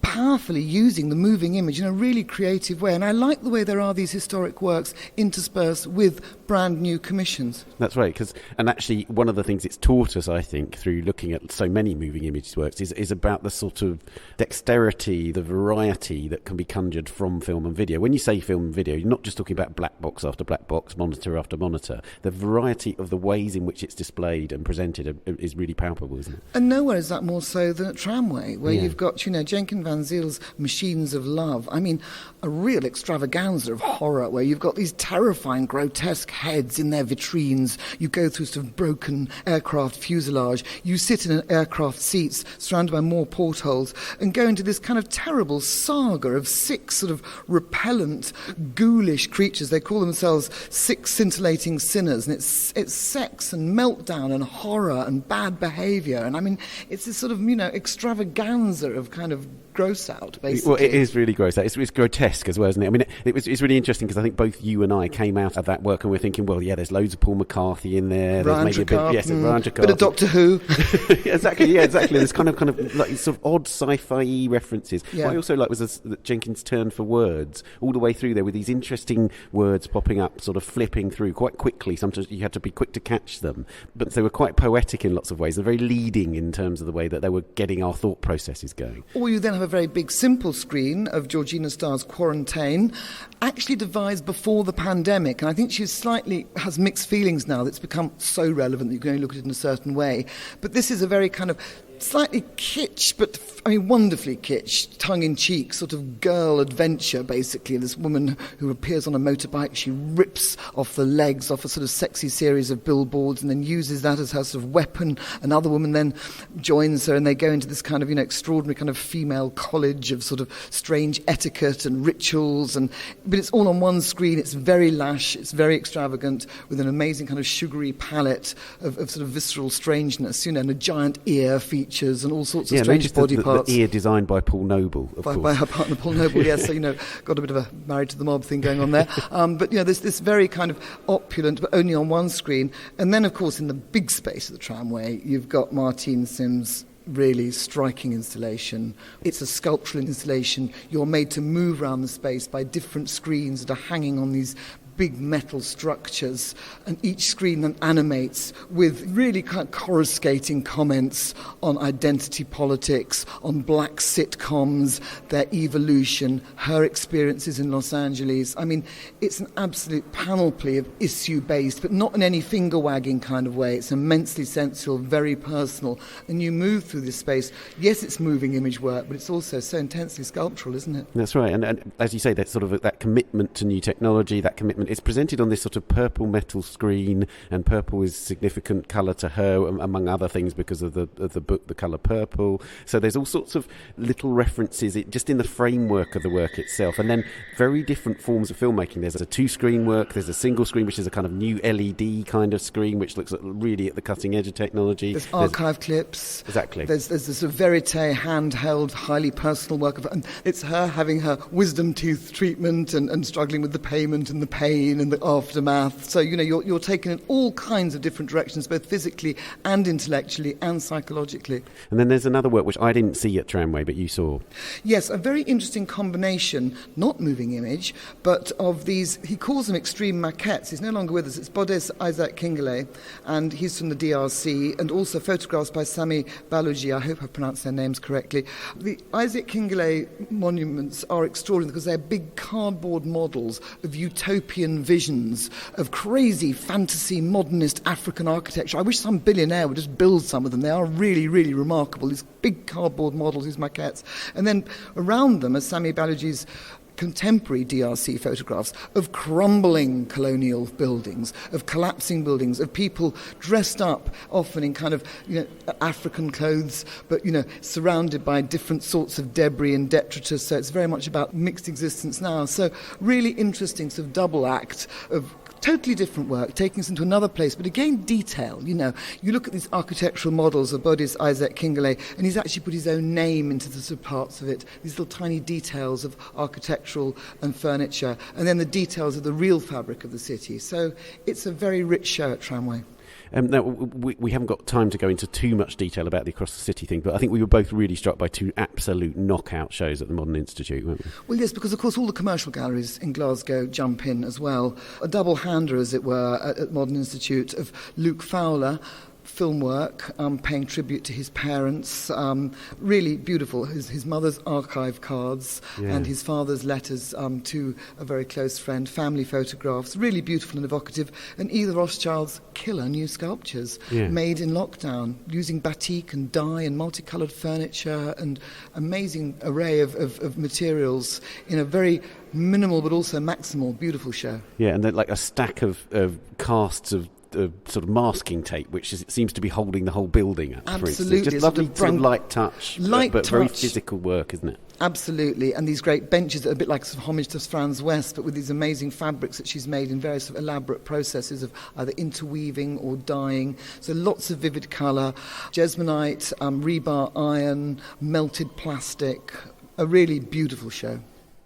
powerfully using the moving image in a really creative way. And I like the way there are these historic works interspersed with brand new commissions. That's right, and actually one of the things it's taught us, I think, through looking at so many moving image works is about the sort of dexterity, the variety that can be conjured from film and video. When you say film and video, you're not just talking about black box after black box, monitor after monitor. The variety of the ways in which it's displayed and presented is really palpable, isn't it? And nowhere is that more so than at Tramway, where you've got, Jenkins Van Ziel's Machines of Love. I mean, a real extravaganza of horror, where you've got these terrifying, grotesque heads in their vitrines. You go through sort of broken aircraft fuselage. You sit in an aircraft seats surrounded by more portholes and go into this kind of terrible saga of 6 sort of repellent, ghoulish creatures. They call themselves 6 scintillating sinners, and it's sex and meltdown and horror and bad behaviour. And I mean, it's this sort of, extravaganza of kind of gross out, basically. Well, it is really gross. It's grotesque as well, isn't it? I mean, it's really interesting because I think both you and I came out of that work and we're thinking, well, yeah, there's loads of Paul McCarthy in there. Ryan There's maybe Trecarthy, Ryan Trecarthy. bit of Doctor Who. Exactly. There's kind of like sort of odd sci-fi references. Yeah. What I also like was Jenkins' turn for words all the way through there with these interesting words popping up, sort of flipping through quite quickly. Sometimes you had to be quick to catch them, but they were quite poetic in lots of ways. They're very leading in terms of the way that they were getting our thought processes going. Or you then have a very big, simple screen of Georgina Starr's Quarantine, actually devised before the pandemic. And I think she slightly has mixed feelings now that it's become so relevant that you can only look at it in a certain way. But this is a very kind of slightly kitsch, but wonderfully kitsch, tongue-in-cheek sort of girl adventure, basically. This woman who appears on a motorbike, she rips off the legs off a sort of sexy series of billboards and then uses that as her sort of weapon. Another woman then joins her and they go into this kind of, extraordinary kind of female college of sort of strange etiquette and rituals. But it's all on one screen. It's very lash, it's very extravagant, with an amazing kind of sugary palette of sort of visceral strangeness, and a giant ear feature. And all sorts of strange body parts. The ear designed by Paul Noble, of course. By her partner Paul Noble, yes. So, got a bit of a married to the mob thing going on there. But, there's this very kind of opulent, but only on one screen. And then, of course, in the big space of the tramway, you've got Martine Sims' really striking installation. It's a sculptural installation. You're made to move around the space by different screens that are hanging on these big metal structures, and each screen then animates with really kind of coruscating comments on identity politics, on black sitcoms, their evolution, her experiences in Los Angeles. I mean, it's an absolute panoply of issue-based, but not in any finger-wagging kind of way. It's immensely sensual, very personal, and you move through this space. Yes, it's moving image work, but it's also so intensely sculptural, isn't it? That's right, and as you say, that sort of that commitment to new technology, that commitment. It's presented on this sort of purple metal screen, and purple is significant colour to her, among other things, because of the book, The Colour Purple. So there's all sorts of little references just in the framework of the work itself, and then very different forms of filmmaking. There's a two-screen work, there's a single screen, which is a kind of new LED kind of screen, which looks really at the cutting edge of technology. There's archive clips. Exactly. There's this sort of verite, handheld, highly personal work of, and it's her having her wisdom tooth treatment and struggling with the payment and the pain and the aftermath. So, you're taken in all kinds of different directions, both physically and intellectually and psychologically. And then there's another work which I didn't see at Tramway, but you saw. Yes, a very interesting combination, not moving image, but of these, he calls them extreme maquettes. He's no longer with us. It's Bodes Isaac Kingelé, and he's from the DRC, and also photographs by Sami Baluji. I hope I've pronounced their names correctly. The Isaac Kingelé monuments are extraordinary because they're big cardboard models of utopian visions of crazy fantasy modernist African architecture. I wish some billionaire would just build some of them. They are really, really remarkable. These big cardboard models, these maquettes. And then around them are Sami Baluji's contemporary DRC photographs of crumbling colonial buildings, of collapsing buildings, of people dressed up often in kind of African clothes, but surrounded by different sorts of debris and detritus. So it's very much about mixed existence now. So really interesting sort of double act of totally different work, taking us into another place, but again, detail. You look at these architectural models of Bodes Isaac Kingelé, and he's actually put his own name into the sort of parts of it, these little tiny details of architectural and furniture, and then the details of the real fabric of the city. So it's a very rich show at Tramway. Now, we haven't got time to go into too much detail about the Across the City thing, but I think we were both really struck by two absolute knockout shows at the Modern Institute, weren't we? Well, yes, because, of course, all the commercial galleries in Glasgow jump in as well. A double-hander, as it were, at Modern Institute of Luke Fowler, film work, paying tribute to his parents. Really beautiful. His mother's archive cards and his father's letters to a very close friend, family photographs, really beautiful and evocative. And Edith Rothschild's killer new sculptures made in lockdown, using batik and dye and multicoloured furniture and amazing array of materials in a very minimal but also maximal, beautiful show. Yeah, and then like a stack of casts of sort of masking tape, which seems to be holding the whole building up. Absolutely. Just lovely sort of light touch, but very physical work, isn't it? Absolutely, and these great benches that are a bit like sort of homage to Franz West, but with these amazing fabrics that she's made in various sort of elaborate processes of either interweaving or dyeing. So lots of vivid colour, jesmonite, rebar iron, melted plastic, a really beautiful show.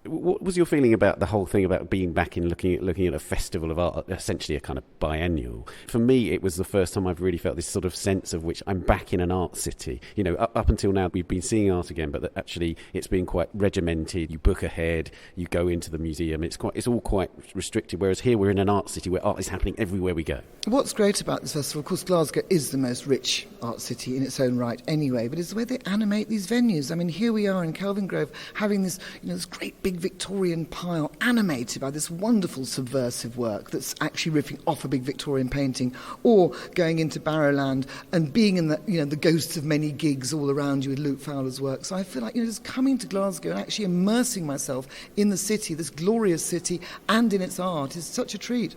What was your feeling about the whole thing about being back in looking at a festival of art, essentially a kind of biennial? For me, it was the first time I've really felt this sort of sense of which I'm back in an art city. You know, up until now we've been seeing art again, but actually it's been quite regimented. You book ahead, you go into the museum. It's all quite restricted. Whereas here we're in an art city where art is happening everywhere we go. What's great about this festival, of course, Glasgow is the most rich art city in its own right anyway, but it's the way they animate these venues. I mean, here we are in Kelvin Grove having this, this great big Victorian pile animated by this wonderful subversive work that's actually ripping off a big Victorian painting, or going into Barrowland and being in the ghosts of many gigs all around you with Luke Fowler's work. So I feel like just coming to Glasgow and actually immersing myself in the city, this glorious city, and in its art is such a treat.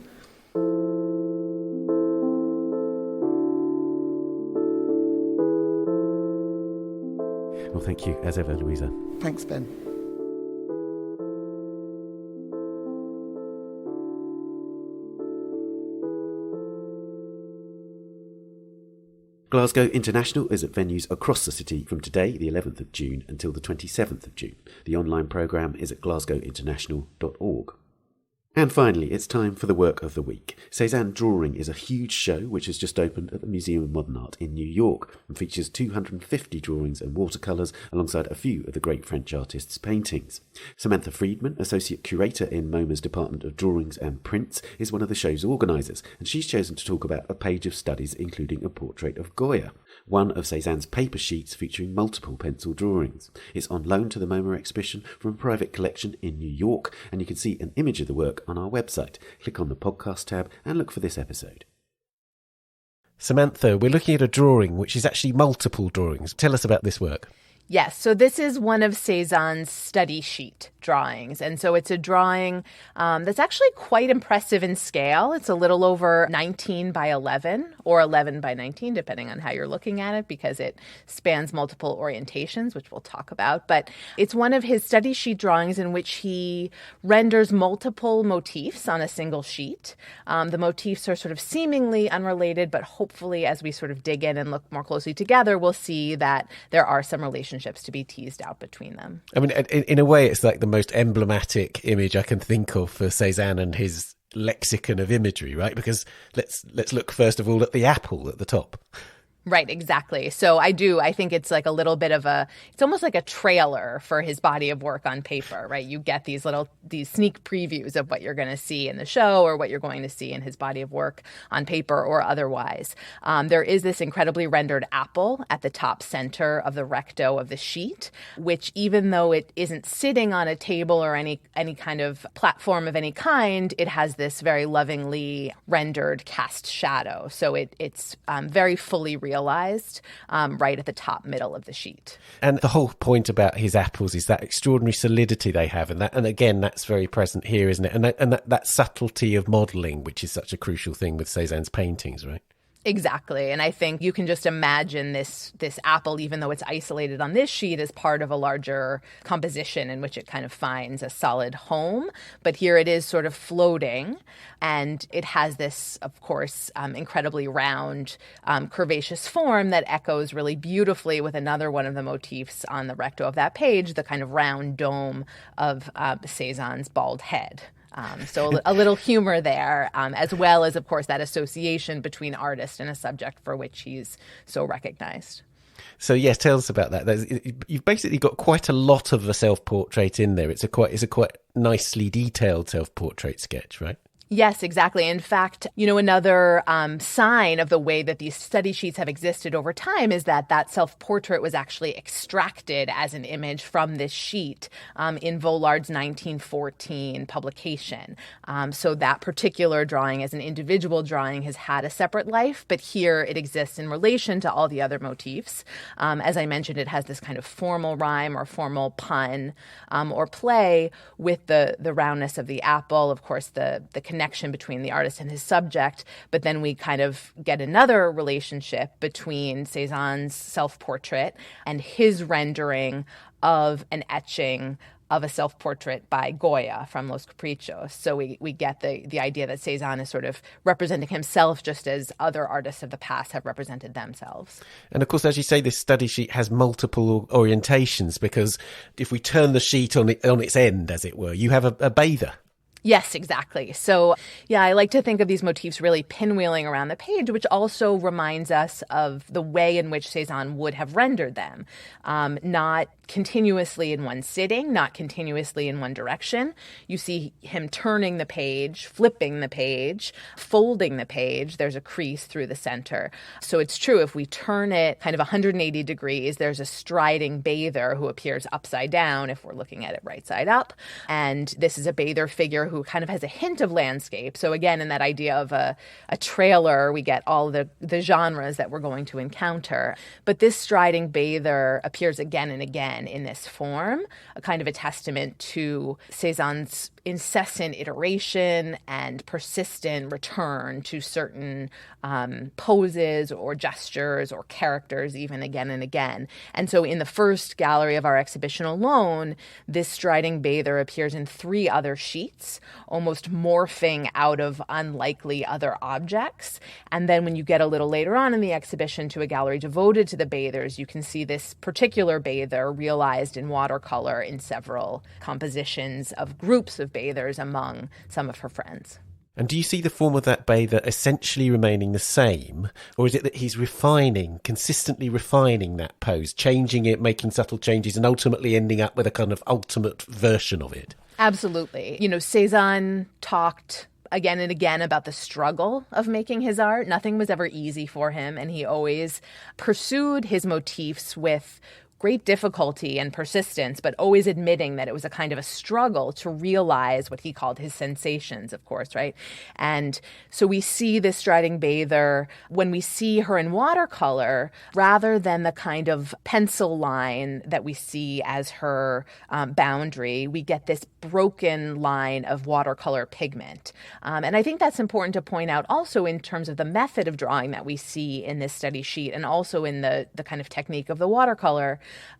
Well, thank you, as ever, Louisa. Thanks, Ben. Glasgow International is at venues across the city from today, the 11th of June, until the 27th of June. The online programme is at glasgowinternational.org. And finally, it's time for the work of the week. Cézanne Drawing is a huge show which has just opened at the Museum of Modern Art in New York and features 250 drawings and watercolours alongside a few of the great French artists' paintings. Samantha Friedman, Associate Curator in MoMA's Department of Drawings and Prints, is one of the show's organisers, and she's chosen to talk about a page of studies including a portrait of Goya, one of Cézanne's paper sheets featuring multiple pencil drawings. It's on loan to the MoMA exhibition from a private collection in New York, and you can see an image of the work on our website. Click on the podcast tab and look for this episode. Samantha, we're looking at a drawing which is actually multiple drawings. Tell us about this work. Yes, so this is one of Cézanne's study sheet drawings. And so it's a drawing that's actually quite impressive in scale. It's a little over 19 by 11 or 11 by 19, depending on how you're looking at it, because it spans multiple orientations, which we'll talk about. But it's one of his study sheet drawings in which he renders multiple motifs on a single sheet. The motifs are sort of seemingly unrelated, but hopefully as we sort of dig in and look more closely together, we'll see that there are some relationships to be teased out between them. I mean, in a way, it's like the most emblematic image I can think of for Cézanne and his lexicon of imagery, right? Because let's look first of all at the apple at the top. Right, exactly. So I think it's like a little bit of it's almost like a trailer for his body of work on paper, right? You get these sneak previews of what you're going to see in the show or what you're going to see in his body of work on paper or otherwise. There is this incredibly rendered apple at the top center of the recto of the sheet, which even though it isn't sitting on a table or any kind of platform of any kind, it has this very lovingly rendered cast shadow. So it's very fully realized right at the top middle of the sheet. And the whole point about his apples is that extraordinary solidity they have, and again that's very present here, isn't it? And that subtlety of modelling, which is such a crucial thing with Cézanne's paintings, right? Exactly. And I think you can just imagine this apple, even though it's isolated on this sheet, as part of a larger composition in which it kind of finds a solid home. But here it is sort of floating, and it has this, of course, incredibly round, curvaceous form that echoes really beautifully with another one of the motifs on the recto of that page, the kind of round dome of Cézanne's bald head. So a little humor there, as well as, of course, that association between artist and a subject for which he's so recognized. So, yes, tell us about that. You've basically got quite a lot of the self-portrait in there. It's a quite nicely detailed self-portrait sketch, right? Yes, exactly. In fact, another sign of the way that these study sheets have existed over time is that self-portrait was actually extracted as an image from this sheet in Volard's 1914 publication. So that particular drawing as an individual drawing has had a separate life, but here it exists in relation to all the other motifs. As I mentioned, it has this kind of formal rhyme or formal pun or play with the roundness of the apple, of course, the connection between the artist and his subject, but then we kind of get another relationship between Cézanne's self-portrait and his rendering of an etching of a self-portrait by Goya from Los Caprichos. So we get the idea that Cézanne is sort of representing himself just as other artists of the past have represented themselves. And of course, as you say, this study sheet has multiple orientations, because if we turn the sheet on its end, as it were, you have a bather. Yes, exactly. So, yeah, I like to think of these motifs really pinwheeling around the page, which also reminds us of the way in which Cézanne would have rendered them. Not continuously in one sitting, not continuously in one direction. You see him turning the page, flipping the page, folding the page. There's a crease through the center. So it's true, if we turn it kind of 180 degrees, there's a striding bather who appears upside down if we're looking at it right side up. And this is a bather figure who kind of has a hint of landscape. So again, in that idea of a trailer, we get all the genres that we're going to encounter. But this striding bather appears again and again in this form, a kind of a testament to Cézanne's incessant iteration and persistent return to certain poses or gestures or characters, even again and again. And so in the first gallery of our exhibition alone, this striding bather appears in 3 other sheets, almost morphing out of unlikely other objects. And then when you get a little later on in the exhibition to a gallery devoted to the bathers, you can see this particular bather realized in watercolor in several compositions of groups of bathers among some of her friends. And do you see the form of that bather essentially remaining the same? Or is it that he's consistently refining that pose, changing it, making subtle changes, and ultimately ending up with a kind of ultimate version of it? Absolutely. Cézanne talked again and again about the struggle of making his art. Nothing was ever easy for him, and he always pursued his motifs with great difficulty and persistence, but always admitting that it was a kind of a struggle to realize what he called his sensations, of course, right? And so we see this striding bather, when we see her in watercolor, rather than the kind of pencil line that we see as her boundary, we get this broken line of watercolor pigment. And I think that's important to point out also in terms of the method of drawing that we see in this study sheet, and also in the kind of technique of the watercolor.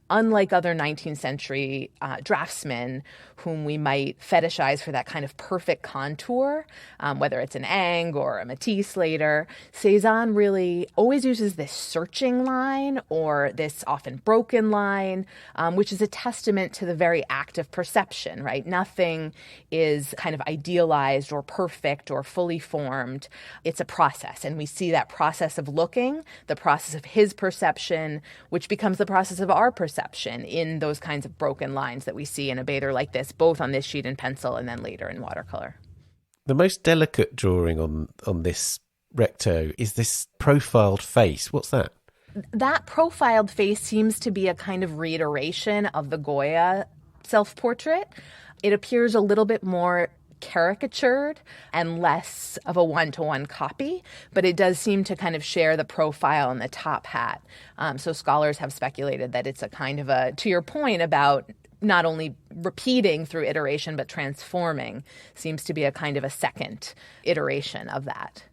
Unlike other 19th century draftsmen whom we might fetishize for that kind of perfect contour, whether it's an Ingres or a Matisse later, Cézanne really always uses this searching line or this often broken line, which is a testament to the very act of perception, right? Nothing is kind of idealized or perfect or fully formed. It's a process, and we see that process of looking, the process of his perception, which becomes the process of our perception in those kinds of broken lines that we see in a bather like this, both on this sheet in pencil and then later in watercolor. The most delicate drawing on this recto is this profiled face. What's that? That profiled face seems to be a kind of reiteration of the Goya self-portrait. It appears a little bit more caricatured and less of a one-to-one copy, but it does seem to kind of share the profile and the top hat. So scholars have speculated that it's a kind of a, to your point about not only repeating through iteration but transforming, seems to be a kind of a second iteration of that.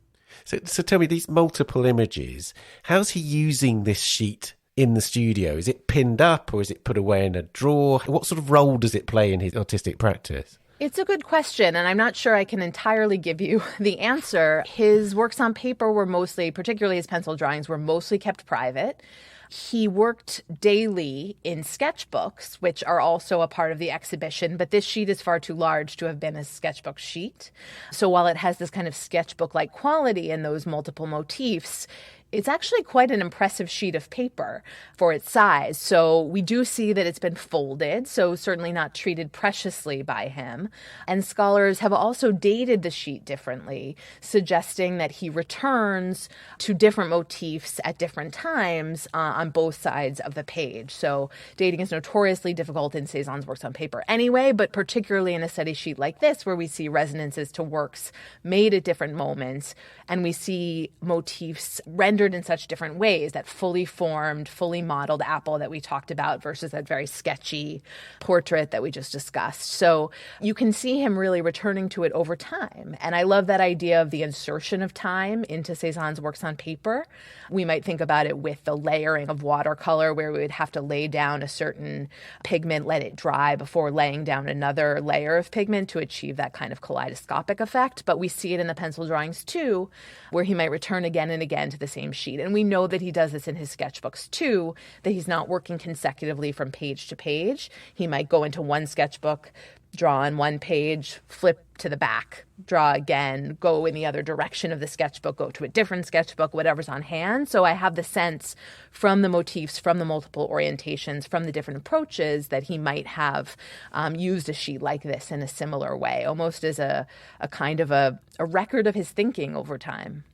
So tell me, these multiple images, how's he using this sheet in the studio? Is it pinned up or is it put away in a drawer? What sort of role does it play in his artistic practice? It's a good question, and I'm not sure I can entirely give you the answer. His works on paper were mostly, particularly his pencil drawings, were mostly kept private. He worked daily in sketchbooks, which are also a part of the exhibition, but this sheet is far too large to have been a sketchbook sheet. So while it has this kind of sketchbook-like quality in those multiple motifs, it's actually quite an impressive sheet of paper for its size. So we do see that it's been folded, so certainly not treated preciously by him. And scholars have also dated the sheet differently, suggesting that he returns to different motifs at different times on both sides of the page. So dating is notoriously difficult in Cézanne's works on paper anyway, but particularly in a study sheet like this, where we see resonances to works made at different moments, and we see motifs rendered in such different ways, that fully formed, fully modeled apple that we talked about versus that very sketchy portrait that we just discussed. So you can see him really returning to it over time. And I love that idea of the insertion of time into Cézanne's works on paper. We might think about it with the layering drawing of watercolor where we would have to lay down a certain pigment, let it dry before laying down another layer of pigment to achieve that kind of kaleidoscopic effect. But we see it in the pencil drawings too, where he might return again and again to the same sheet. And we know that he does this in his sketchbooks too, that he's not working consecutively from page to page. He might go into one sketchbook, draw on one page, flip to the back, draw again, go in the other direction of the sketchbook, go to a different sketchbook, whatever's on hand. So I have the sense from the motifs, from the multiple orientations, from the different approaches that he might have used a sheet like this in a similar way, almost as a kind of a record of his thinking over time.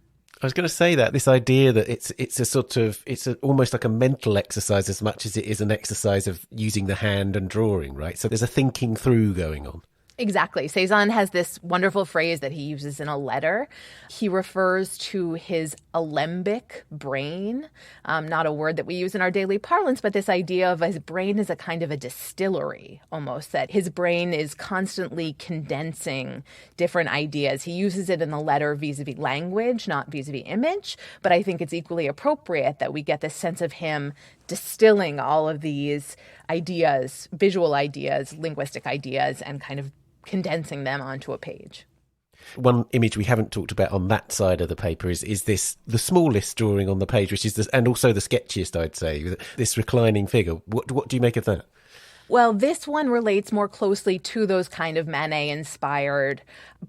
I was going to say that this idea that it's almost like a mental exercise as much as it is an exercise of using the hand and drawing, right? So there's a thinking through going on. Exactly. Cézanne has this wonderful phrase that he uses in a letter. He refers to his alembic brain, not a word that we use in our daily parlance, but this idea of his brain as a kind of a distillery, almost, that his brain is constantly condensing different ideas. He uses it in the letter vis-a-vis language, not vis-a-vis image, but I think it's equally appropriate that we get this sense of him distilling all of these ideas, visual ideas, linguistic ideas, and kind of condensing them onto a page. One image we haven't talked about on that side of the paper is this, the smallest drawing on the page, which is and also the sketchiest, I'd say, this reclining figure. What do you make of that? Well, this one relates more closely to those kind of Manet-inspired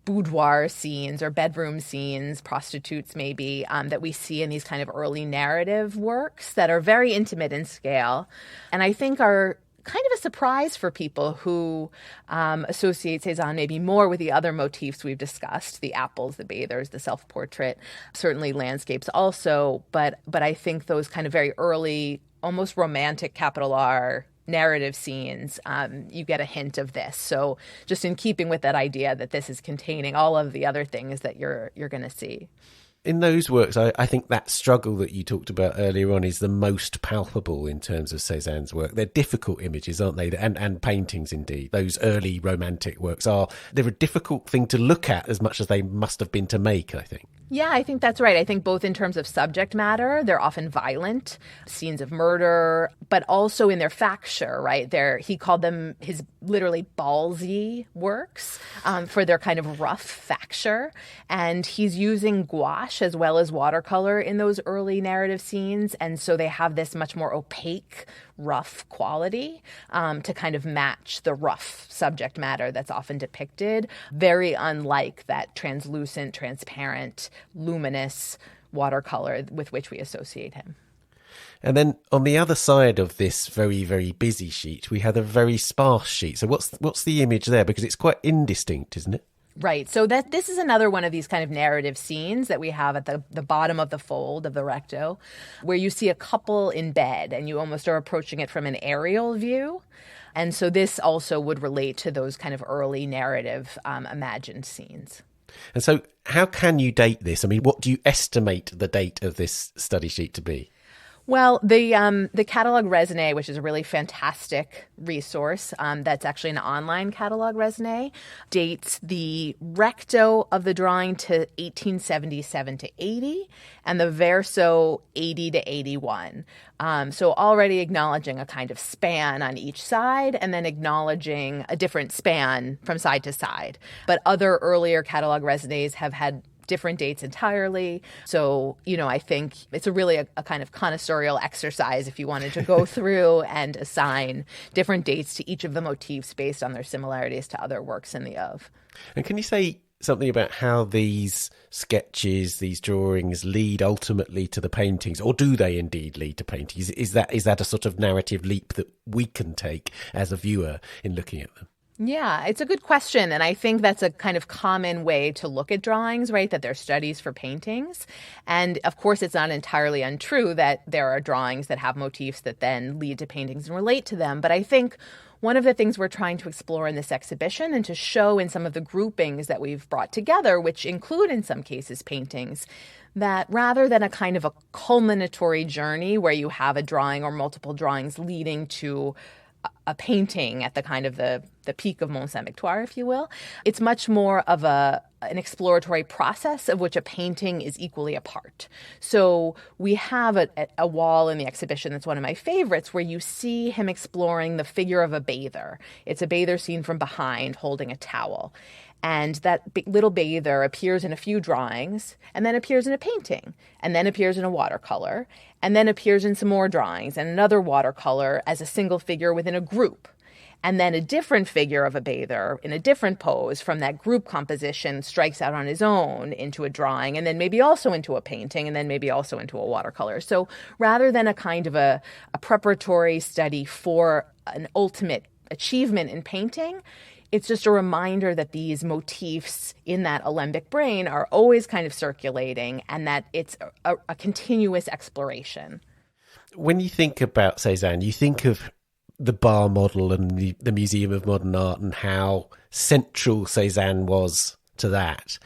boudoir scenes or bedroom scenes, prostitutes maybe, that we see in these kind of early narrative works that are very intimate in scale, and I think are kind of a surprise for people who associate Cézanne maybe more with the other motifs we've discussed, the apples, the bathers, the self-portrait, certainly landscapes also, but I think those kind of very early, almost romantic capital R narrative scenes, you get a hint of this. So just in keeping with that idea that this is containing all of the other things that you're going to see. In those works, I think that struggle that you talked about earlier on is the most palpable in terms of Cézanne's work. They're difficult images, aren't they? And paintings, indeed. Those early romantic works they're a difficult thing to look at as much as they must have been to make, I think. Yeah, I think that's right. I think both in terms of subject matter, they're often violent, scenes of murder, but also in their facture, right? He called them his literally ballsy works for their kind of rough facture. And he's using gouache as well as watercolor in those early narrative scenes. And so they have this much more opaque, rough quality to kind of match the rough subject matter that's often depicted, very unlike that translucent, transparent, luminous watercolor with which we associate him. And then on the other side of this very, very busy sheet, we had a very sparse sheet. So what's the image there? Because it's quite indistinct, isn't it? Right. So this is another one of these kind of narrative scenes that we have at the bottom of the fold of the recto, where you see a couple in bed and you almost are approaching it from an aerial view. And so this also would relate to those kind of early narrative imagined scenes. And so how can you date this? I mean, what do you estimate the date of this study sheet to be? Well, the catalog raisonné, which is a really fantastic resource, that's actually an online catalog raisonné, dates the recto of the drawing to 1877 to 80 and the verso 80 to 81. So already acknowledging a kind of span on each side and then acknowledging a different span from side to side. But other earlier catalog raisonnés have had different dates entirely. So, I think it's really a kind of connoisseurial exercise if you wanted to go through and assign different dates to each of the motifs based on their similarities to other works in the Oeuvre. And can you say something about how these sketches, these drawings lead ultimately to the paintings, or do they indeed lead to paintings? Is that a sort of narrative leap that we can take as a viewer in looking at them? Yeah, it's a good question. And I think that's a kind of common way to look at drawings, right? That they're studies for paintings. And of course, it's not entirely untrue that there are drawings that have motifs that then lead to paintings and relate to them. But I think one of the things we're trying to explore in this exhibition and to show in some of the groupings that we've brought together, which include in some cases paintings, that rather than a kind of a culminatory journey where you have a drawing or multiple drawings leading to a painting at the kind of the peak of Mont Saint-Victoire, if you will. It's much more of an exploratory process of which a painting is equally a part. So we have a wall in the exhibition that's one of my favorites where you see him exploring the figure of a bather. It's a bather seen from behind holding a towel. And that little bather appears in a few drawings, and then appears in a painting, and then appears in a watercolor, and then appears in some more drawings, and another watercolor as a single figure within a group. And then a different figure of a bather in a different pose from that group composition strikes out on his own into a drawing, and then maybe also into a painting, and then maybe also into a watercolor. So rather than a kind of a preparatory study for an ultimate achievement in painting, it's just a reminder that these motifs in that alembic brain are always kind of circulating, and that it's a continuous exploration. When you think about Cézanne, you think of the bar model and the Museum of Modern Art and how central Cézanne was to that.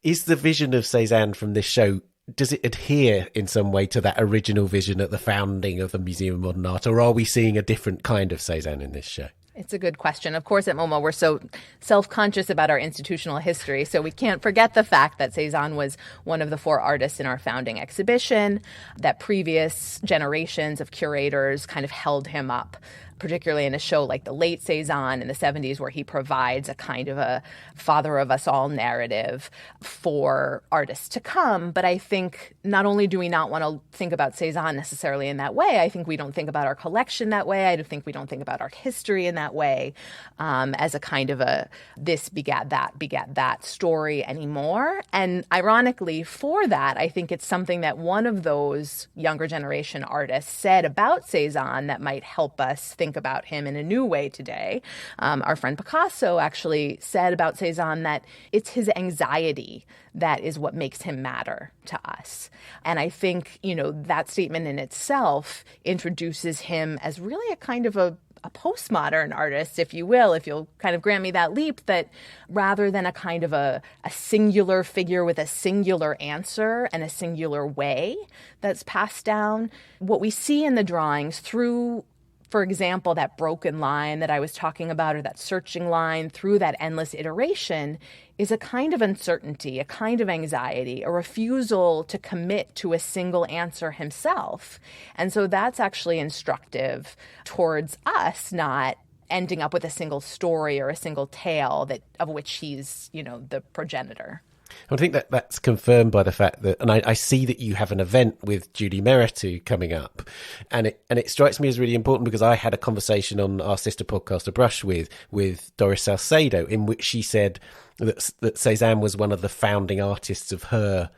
Is the vision of Cézanne from this show, does it adhere in some way to that original vision at the founding of the Museum of Modern Art, or are we seeing a different kind of Cézanne in this show? It's a good question. Of course, at MoMA, we're so self-conscious about our institutional history, so we can't forget the fact that Cézanne was one of the 4 artists in our founding exhibition, that previous generations of curators kind of held him up, particularly in a show like the late Cézanne in the 70s, where he provides a kind of a father of us all narrative for artists to come. But I think not only do we not want to think about Cézanne necessarily in that way, I think we don't think about our collection that way. I think we don't think about art history in that way, as a kind of a this begat that story anymore. And ironically, for that, I think it's something that one of those younger generation artists said about Cézanne that might help us think about him in a new way today. Our friend Picasso actually said about Cézanne that it's his anxiety that is what makes him matter to us. And I think, that statement in itself introduces him as really a kind of a postmodern artist, if you will, if you'll kind of grant me that leap, that rather than a kind of a singular figure with a singular answer and a singular way that's passed down, what we see in the drawings through, for example, that broken line that I was talking about, or that searching line through that endless iteration, is a kind of uncertainty, a kind of anxiety, a refusal to commit to a single answer himself. And so that's actually instructive towards us not ending up with a single story or a single tale of which he's, the progenitor. I think that that's confirmed by the fact that, and I see that you have an event with Judy Meritu coming up, and it strikes me as really important because I had a conversation on our sister podcast, A Brush, with Doris Salcedo, in which she said that Cézanne was one of the founding artists of her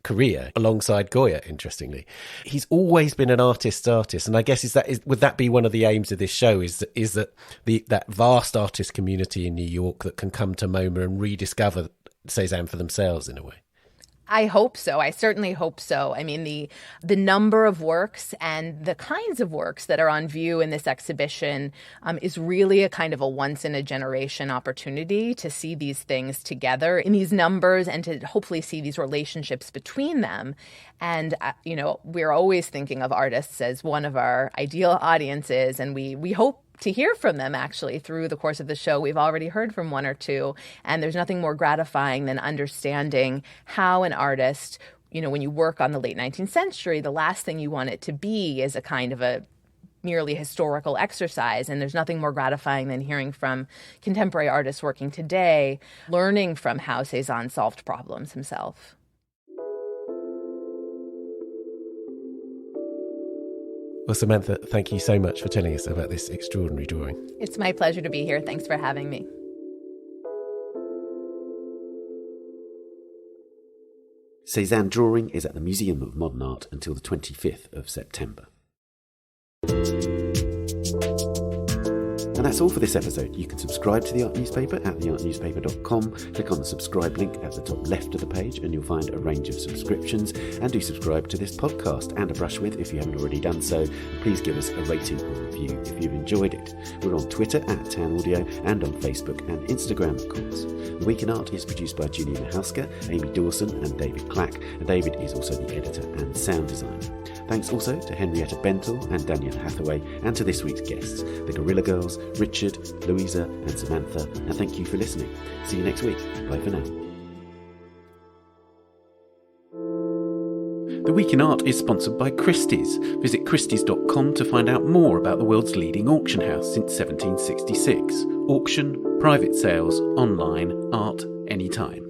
career, alongside Goya, interestingly. He's always been an artist, and I guess would that be one of the aims of this show, is that that vast artist community in New York that can come to MoMA and rediscover Cézanne for themselves in a way? I hope so. I certainly hope so. I mean, the number of works and the kinds of works that are on view in this exhibition is really a kind of a once-in-a-generation opportunity to see these things together in these numbers and to hopefully see these relationships between them. And, we're always thinking of artists as one of our ideal audiences, and we hope to hear from them, actually, through the course of the show. We've already heard from one or two, and there's nothing more gratifying than understanding how an artist, when you work on the late 19th century, the last thing you want it to be is a kind of a merely historical exercise. And there's nothing more gratifying than hearing from contemporary artists working today, learning from how Cézanne solved problems himself. Well, Samantha, thank you so much for telling us about this extraordinary drawing. It's my pleasure to be here. Thanks for having me. Cézanne drawing is at the Museum of Modern Art until the 25th of September. And that's all for this episode. You can subscribe to The Art Newspaper at theartnewspaper.com. Click on the subscribe link at the top left of the page and you'll find a range of subscriptions. And do subscribe to this podcast and A Brush With if you haven't already done so. Please give us a rating or review if you've enjoyed it. We're on Twitter at Tan Audio and on Facebook and Instagram, of course. The Week in Art is produced by Julia Michalska, Aimee Dawson and David Clack. And David is also the editor and sound designer. Thanks also to Henrietta Bentel and Danielle Hathaway, and to this week's guests, the Guerrilla Girls, Richard, Louisa and Samantha, and thank you for listening. See you next week. Bye for now. The Week in Art is sponsored by Christie's. Visit christies.com to find out more about the world's leading auction house since 1766. Auction, private sales, online, art, anytime.